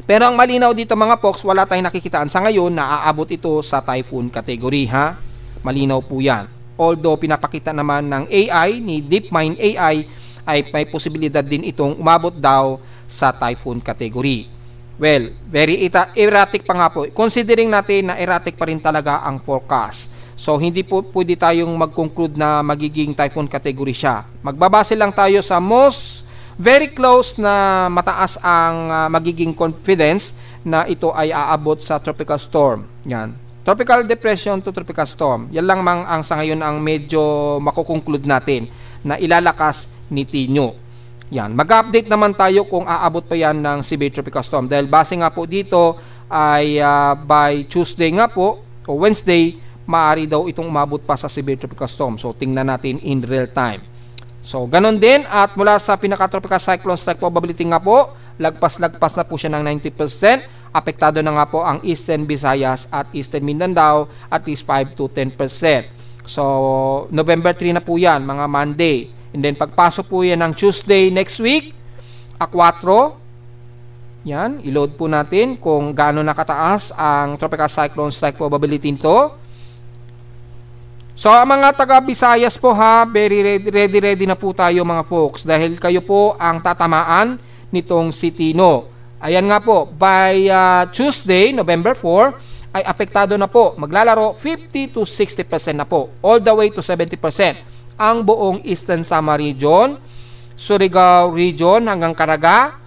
Pero ang malinaw dito mga folks, wala tayong nakikitaan sa ngayon na aabot ito sa typhoon category ha. Malinaw po yan. Although pinapakita naman ng AI, ni DeepMind AI, ay may posibilidad din itong umabot daw sa typhoon category. Well, very erratic pa nga po. Considering natin na erratic pa rin talaga ang forecast. So, hindi po pwede tayong mag-conclude na magiging typhoon category siya. Magbabase lang tayo sa very close na mataas ang magiging confidence na ito ay aabot sa tropical storm. Yan. Tropical depression to tropical storm. Yan lang ang sa ngayon ang medyo makukonclude natin na ilalakas ni Tino. Yan. Mag-update naman tayo kung aabot pa yan ng severe tropical storm. Dahil base nga po dito ay by Tuesday nga po o Wednesday, maaari daw itong umabot pa sa severe tropical storm. So, tingnan natin in real time. So, ganun din. At mula sa pinaka-tropical cyclone strike probability nga po, lagpas-lagpas na po siya ng 90%. Apektado na nga po ang Eastern Visayas at Eastern Mindanao at least 5 to 10%. So, November 3 na po yan, mga Monday. And then, pagpasok po yan ng Tuesday next week, A4. Yan, i-load po natin kung gaano nakataas ang tropical cyclone strike probability nito. So, ang mga taga-Visayas po ha, very ready na po tayo mga folks dahil kayo po ang tatamaan nitong si Tino. Ayan nga po, by Tuesday, November 4, ay apektado na po. Maglalaro 50 to 60% na po, all the way to 70%. Ang buong Eastern Samar region, Surigao region hanggang Caraga,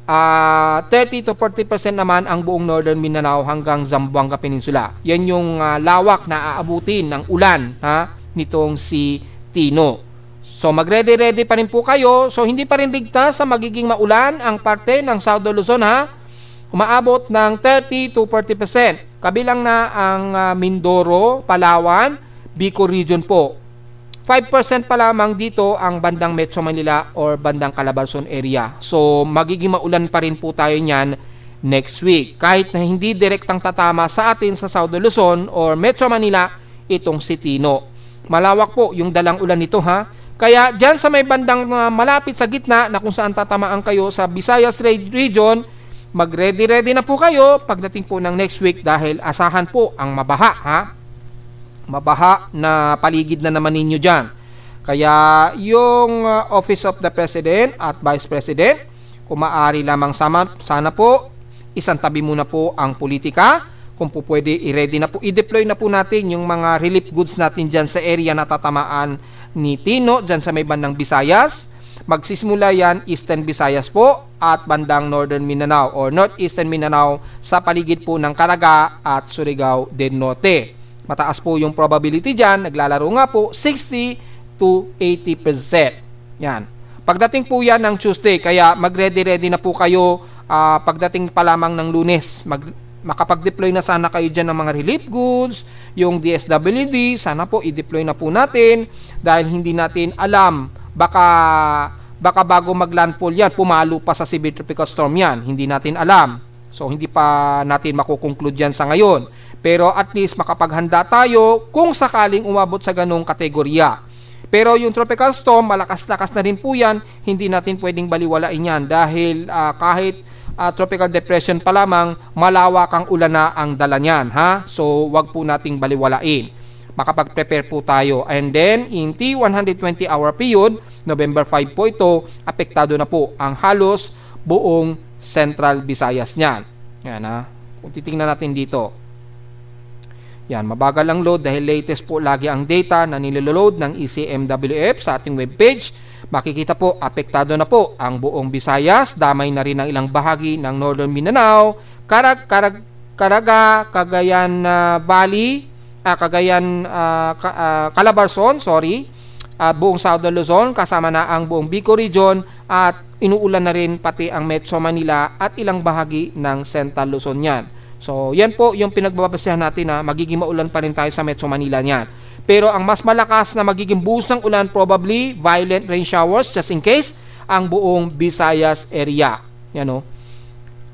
30 to 40% naman ang buong Northern Mindanao hanggang Zamboanga Peninsula. Yan yung lawak na aabutin ng ulan ha, nitong si Tino. So mag-ready pa rin po kayo. So hindi pa rin ligtas sa magiging maulan ang parte ng South Luzon ha. Umaabot ng 30 to 40%. Kabilang na ang Mindoro, Palawan, Bicol region po. 5% pa lamang dito ang bandang Metro Manila or bandang Calabarzon area. So magiging maulan pa rin po tayo niyan next week. Kahit na hindi direktang tatama sa atin sa South Luzon or Metro Manila itong si Tino. Malawak po yung dalang ulan nito ha. Kaya dyan sa may bandang malapit sa gitna na kung saan tatamaan kayo sa Visayas region, mag-ready na po kayo pagdating po ng next week dahil asahan po ang mabaha ha. Mabaha na paligid na naman ninyo dyan. Kaya yung Office of the President at Vice President, kung maaari lamang sana po, isang tabi muna po ang politika. Kung po pwede, i-ready na po, i-deploy na po natin yung mga relief goods natin dyan sa area na tatamaan ni Tino, dyan sa may bandang Visayas. Magsisimula yan Eastern Visayas po at bandang Northern Mindanao or Northeastern Mindanao sa paligid po ng Caraga at Surigao del Norte. Mataas po yung probability dyan, naglalaro nga po 60 to 80%. Yan. Pagdating po yan ng Tuesday, kaya mag-ready na po kayo pagdating pa lamang ng Lunes. Makapag-deploy na sana kayo dyan ng mga relief goods, yung DSWD, sana po i-deploy na po natin dahil hindi natin alam, baka bago mag-landfall yan, pumalo pa sa severe tropical storm yan, hindi natin alam. So hindi pa natin makukonclude yan sa ngayon. Pero at least makapaghanda tayo kung sakaling umabot sa ganong kategorya. Pero yung tropical storm, malakas-lakas na rin po yan, hindi natin pwedeng baliwalain yan dahil kahit tropical depression pa lamang, malawak ang ulan na ang dala niyan. Ha? So wag po nating baliwalain. Makapag-prepare po tayo. And then in T120 hour period, November 5 po ito, apektado na po ang halos buong Central Visayas niyan. Yan ha. Kung titingnan natin dito. Yan, mabagal ang load dahil latest po lagi ang data na niloload ng ECMWF sa ating webpage. Makikita po, apektado na po ang buong Visayas, damay na rin ang ilang bahagi ng Northern Mindanao, Caraga, Cagayan Valley, Calabarzon, buong Southern Luzon, kasama na ang buong Bicol Region, at inuulan na rin pati ang Metro Manila at ilang bahagi ng Central Luzon yan. So, yan po yung pinagbabasehan natin na magiging maulan pa rin tayo sa Metro Manila niyan. Pero ang mas malakas na magiging busang ulan, probably violent rain showers, just in case, ang buong Visayas area. Yan o.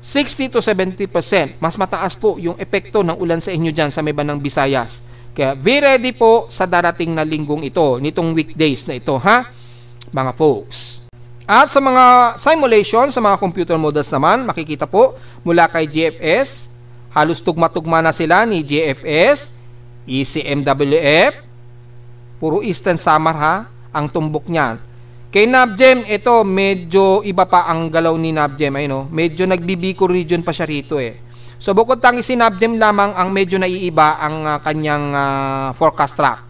60 to 70%. Mas mataas po yung epekto ng ulan sa inyo dyan sa may bandang Visayas. Kaya be ready po sa darating na linggong ito, nitong weekdays na ito, ha, mga folks. At sa mga simulation, sa mga computer models naman, makikita po mula kay GFS, halos tugma-tugma na sila ni GFS, ECMWF, puro Eastern Samar ha, ang tumbok niyan. Kay NABGEM, ito medyo iba pa ang galaw ni NABGEM, ayun, medyo nagbibiko region pa siya rito eh. So bukod tangi si NABGEM lamang ang medyo naiiba ang kanyang forecast track.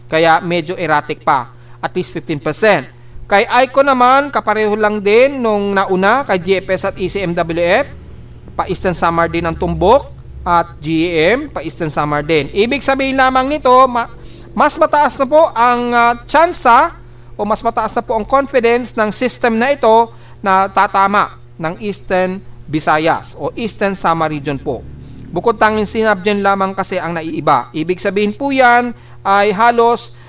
Kaya medyo erratic pa, at least 15%. Kay ICO naman, kapareho lang din nung nauna kay GFS at ECMWF. Pa-Eastern Samar din ang tumbok, at GEM, pa-Eastern Samar din. Ibig sabihin lamang nito, mas mataas na po ang tsansa o mas mataas na po ang confidence ng system na ito na tatama ng Eastern Visayas o Eastern Samar region po. Bukod tanging sinabdyan lamang kasi ang naiiba. Ibig sabihin po yan ay halos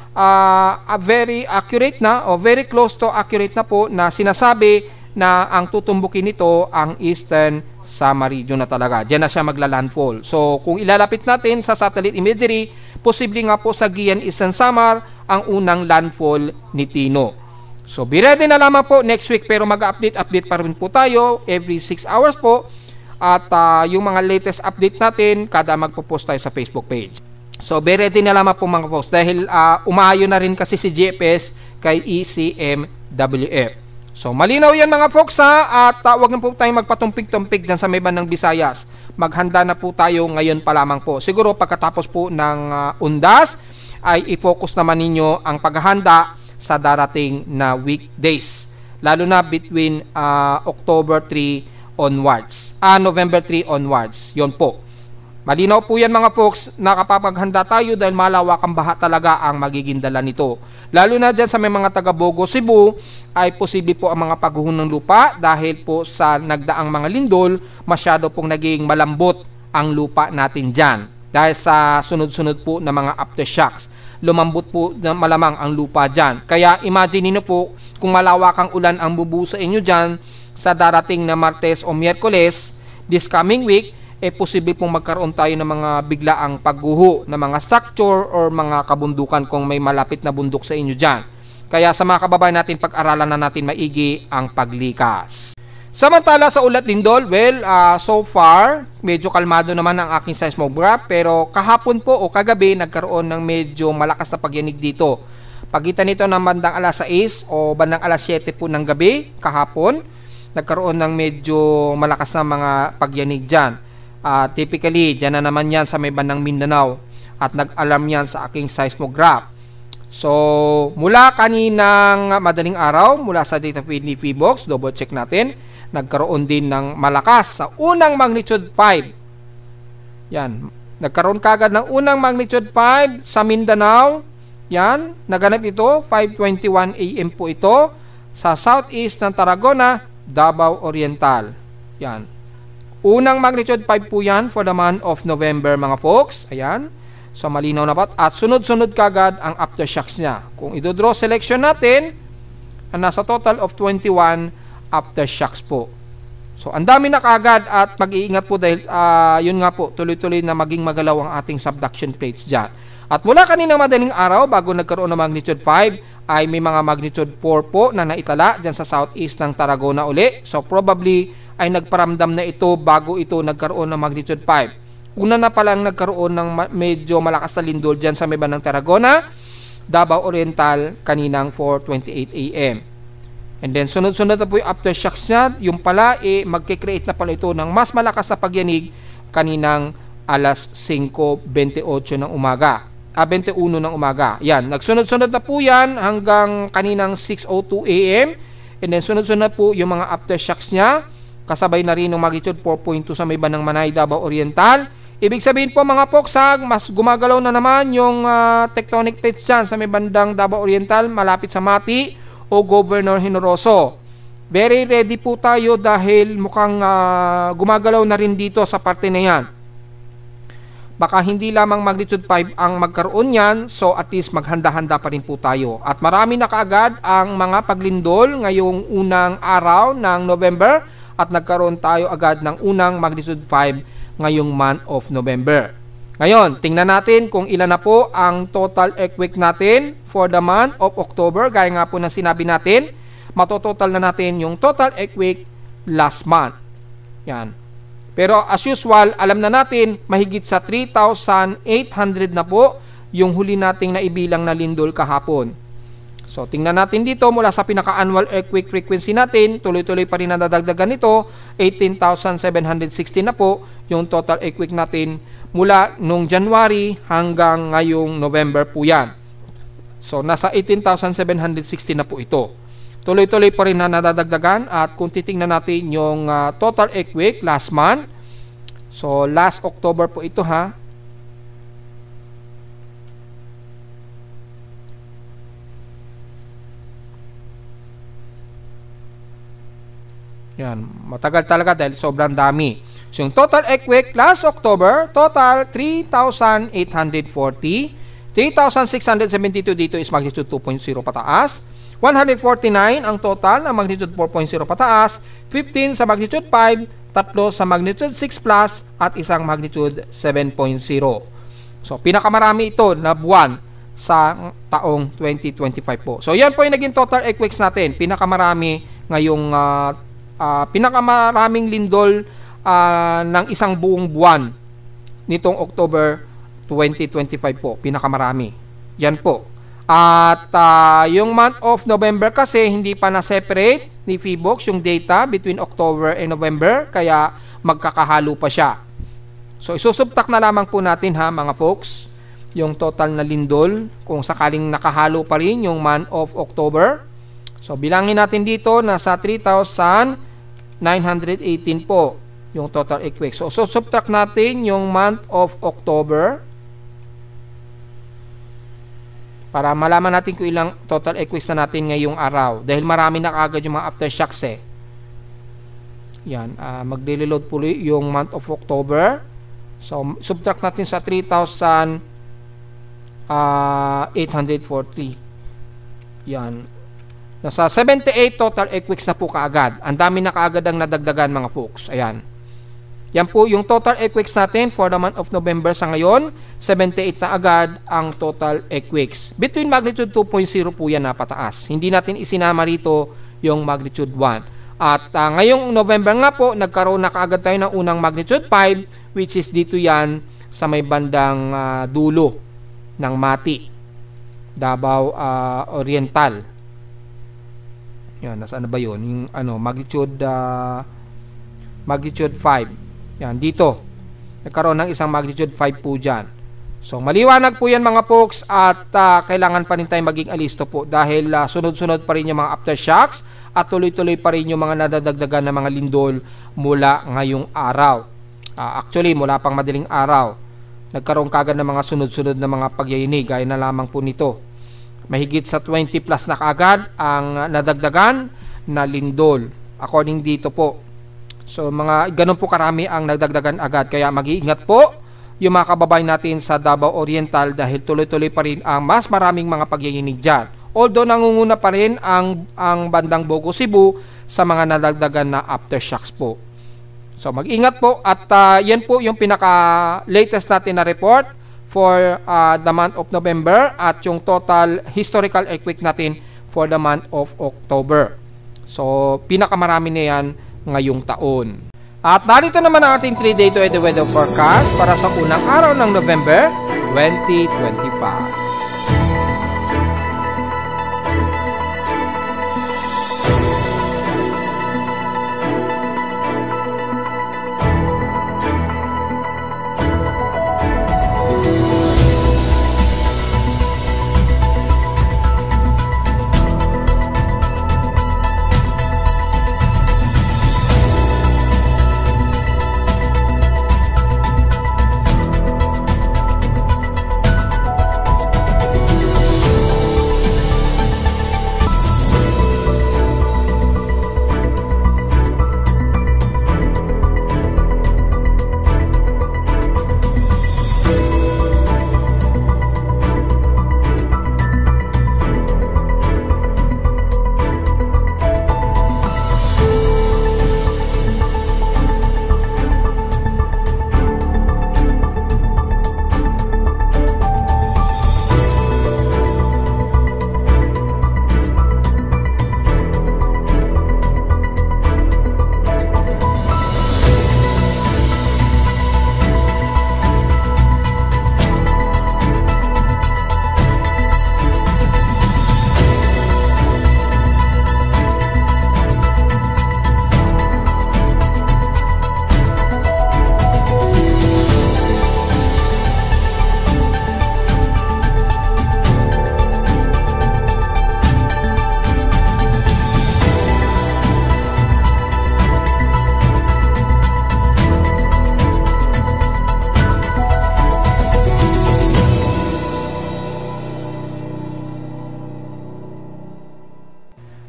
very accurate na o very close to accurate na po na sinasabi na ang tutumbukin nito ang Eastern Samar region na talaga. Diyan na siya magla-landfall. So kung ilalapit natin sa satellite imagery, posible nga po sa Guian Eastern Samar ang unang landfall ni Tino. So be ready na lamang po next week, pero mag-update pa rin po tayo every 6 hours po, at yung mga latest update natin kada magpo-post tayo sa Facebook page. So be ready na lamang po mga post dahil umayo na rin kasi si GFS kay ECMWF. So malinaw yan mga folks ha, at wag na po tayong magpatumpig-tumpig dyan sa may bandang Visayas. Maghanda na po tayo ngayon pa lamang po. Siguro pagkatapos po ng undas ay i-focus naman ninyo ang paghahanda sa darating na weekdays, lalo na between October 3 onwards, November 3 onwards. Yon po. Malinaw po yan mga folks, nakapapaghanda tayo dahil malawak ang baha talaga ang magiging dala nito. Lalo na dyan sa may mga taga Bogo, Cebu, ay posible po ang mga pagguho ng lupa dahil po sa nagdaang mga lindol, masyado pong naging malambot ang lupa natin dyan. Dahil sa sunod-sunod po na mga aftershocks, lumambot po na malamang ang lupa dyan. Kaya imagine niyo po kung malawakang ulan ang bubuo sa inyo dyan sa darating na Martes o Miyerkules, this coming week, posible pong magkaroon tayo ng mga biglaang pagguho ng mga structure or mga kabundukan kung may malapit na bundok sa inyo dyan. Kaya sa mga kababayan natin, pag-aralan na natin maigi ang paglikas. Samantala sa ulat lindol, well, so far, medyo kalmado naman ang aking seismograph, pero kahapon po o kagabi, nagkaroon ng medyo malakas na pagyanig dito. Pagitan nito ng bandang alas 6 o bandang alas 7 po ng gabi, kahapon, nagkaroon ng medyo malakas na mga pagyanig dyan. Typically, dyan na naman yan sa may bandang Mindanao at nag-alarm yan sa aking seismograph. So, mula kaninang madaling araw, mula sa data feed ni PBox, double check natin, nagkaroon din ng malakas sa unang magnitude 5. Yan, nagkaroon kagad ng unang magnitude 5 sa Mindanao. Yan, naganap ito, 5:21 AM po ito, sa southeast ng Tarragona, Davao Oriental. Yan. Unang magnitude 5 po yan for the month of November mga folks. Ayan. So malinaw na po. At sunod-sunod kagad ang aftershocks niya. Kung i-draw selection natin, nasa total of 21 aftershocks po. So ang dami na kagad at mag-iingat po dahil yun nga po, tuloy-tuloy na maging magalaw ang ating subduction plates dyan. At mula kanina madaling araw, bago nagkaroon ng magnitude 5, ay may mga magnitude 4 po na naitala dyan sa southeast ng Tarragona uli. So probably ay nagparamdam na ito bago ito nagkaroon ng magnitude 5. Una na palang nagkaroon ng medyo malakas na lindol dyan sa may bandang Tarragona, Davao Oriental, kaninang 4:28 AM. And then sunod-sunod na po yung aftershocks niya. Yung pala, magkikreate na pala ito ng mas malakas na pagyanig kaninang alas 5:28 ng umaga. 21 ng umaga. Yan, nagsunod-sunod na po yan hanggang kaninang 6:02 AM. And then sunod-sunod po yung mga aftershocks niya. Kasabay na rin ng magnitude 4.2 sa may bandang Manay, Davao Oriental. Ibig sabihin po mga poksag, mas gumagalaw na naman yung tectonic plates dyan sa may bandang Davao Oriental, malapit sa Mati o Governor Generoso. Very ready po tayo dahil mukhang gumagalaw na rin dito sa parte na yan. Baka hindi lamang magnitude 5 ang magkaroon yan, so at least maghanda-handa pa rin po tayo. At marami na kaagad ang mga paglindol ngayong unang araw ng November at nagkaroon tayo agad ng unang magnitude 5 ngayong month of November. Ngayon, tingnan natin kung ilan na po ang total earthquake natin for the month of October. Gaya nga po ng sinabi natin, matototal na natin yung total earthquake last month. Yan. Pero as usual, alam na natin, mahigit sa 3,800 na po yung huli nating naibilang na lindol kahapon. So, tingnan natin dito mula sa pinaka-annual earthquake frequency natin, tuloy-tuloy pa rin nadadagdagan nito, 18,760 na po yung total earthquake natin mula nung January hanggang ngayong November po yan. So, nasa 18,760 na po ito. Tuloy-tuloy pa rin na nadadagdagan at kung titingnan natin yung total earthquake last month, so last October po ito ha. Yan, matagal talaga dahil sobrang dami. So yung total earthquake last October, total 3,840, 3,672 dito is magnitude 2.0 pataas. 149 ang total na magnitude 4.0 pataas, 15 sa magnitude 5, 3 sa magnitude 6 plus, at isang magnitude 7.0. So, pinakamarami ito na buwan sa taong 2025 po. So, yan po yung naging total earthquakes natin. Pinakamarami ngayong, pinakamaraming lindol ng isang buong buwan nitong October 2025 po. Pinakamarami. Yan po. At yung month of November kasi hindi pa na-separate ni PHIVOLCS yung data between October and November, kaya magkakahalo pa siya. So isusubtract na lamang po natin ha mga folks yung total na lindol kung sakaling nakahalo pa rin yung month of October. So bilangin natin dito nasa 3,918 po yung total earthquake. So subtract natin yung month of October para malaman natin kung ilang total earthquakes na natin ngayong araw. Dahil marami na kaagad yung mga aftershocks eh. Yan, magre-reload po yung month of October. So, subtract natin sa 3,840. Yan. Nasa 78 total earthquakes na po kaagad. Ang dami na kaagad ang nadagdagan mga folks. Ayan. Yan po yung total earthquakes natin for the month of November sa ngayon. 78 na agad ang total earthquakes. Between magnitude 2.0 po yan na pataas. Hindi natin isinama rito yung magnitude 1. At ngayong November nga po, nagkaroon na kaagad tayo ng unang magnitude 5, which is dito yan sa may bandang dulo ng Mati, Davao Oriental. Yan, nasaan na ba yun? Yung magnitude 5. Yan, dito. Nagkaroon ng isang magnitude 5 po dyan. So, maliwanag po yan mga folks at kailangan pa rin tayo maging alisto po dahil sunod-sunod pa rin yung mga aftershocks at tuloy-tuloy pa rin yung mga nadadagdagan na mga lindol mula ngayong araw. Actually, mula pang madaling araw, nagkaroon kagad ng mga sunod-sunod na mga pagyayinig gaya na lamang po nito. Mahigit sa 20 plus na kagad ang nadagdagan na lindol according dito po. So ganun po karami ang nagdagdagan agad, kaya mag-iingat po yung mga kababayan natin sa Davao Oriental dahil tuloy-tuloy pa rin ang mas maraming mga pagyayinig dyan. Although nangunguna pa rin ang bandang Bogo, Cebu sa mga nadagdagan na aftershocks po. So mag-ingat po at yan po yung pinaka-latest natin na report for the month of November at yung total historical earthquake natin for the month of October. So pinakamarami na yan ngayong taon. At narito naman ang ating 3-day to weather forecast para sa unang araw ng November 2025.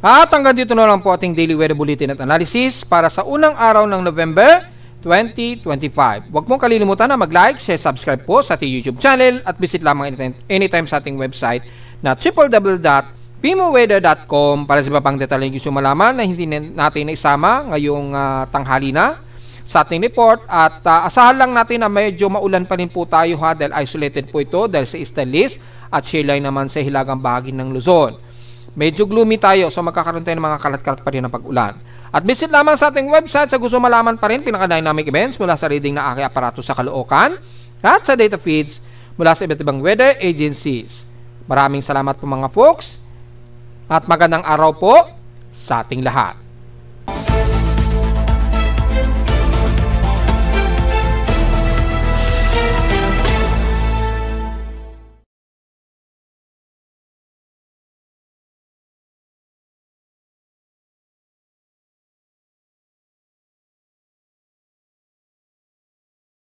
At hanggang dito na lang po ating Daily Weather Bulletin at Analysis para sa unang araw ng November 2025. Huwag mong kalilimutan na mag-like, share, subscribe po sa ating YouTube channel at visit lamang anytime sa ating website na www.pimoweather.com para sa iba pang detalyeng gusto malaman na hindi natin naisama ngayong tanghali na sa ating report. At asahan lang natin na medyo maulan pa rin po tayo dahil isolated po ito dahil sa eastern list at shearline naman sa hilagang bahagi ng Luzon. Medyo gloomy tayo, so magkakaroon tayo ng mga kalat-kalat pa rin ng pag-ulan. At visit lamang sa ating website sa gusto malaman pa rin pinaka-dynamic events mula sa reading na aking aparato sa Caloocan at sa data feeds mula sa iba't ibang weather agencies. Maraming salamat po mga folks at magandang araw po sa ating lahat.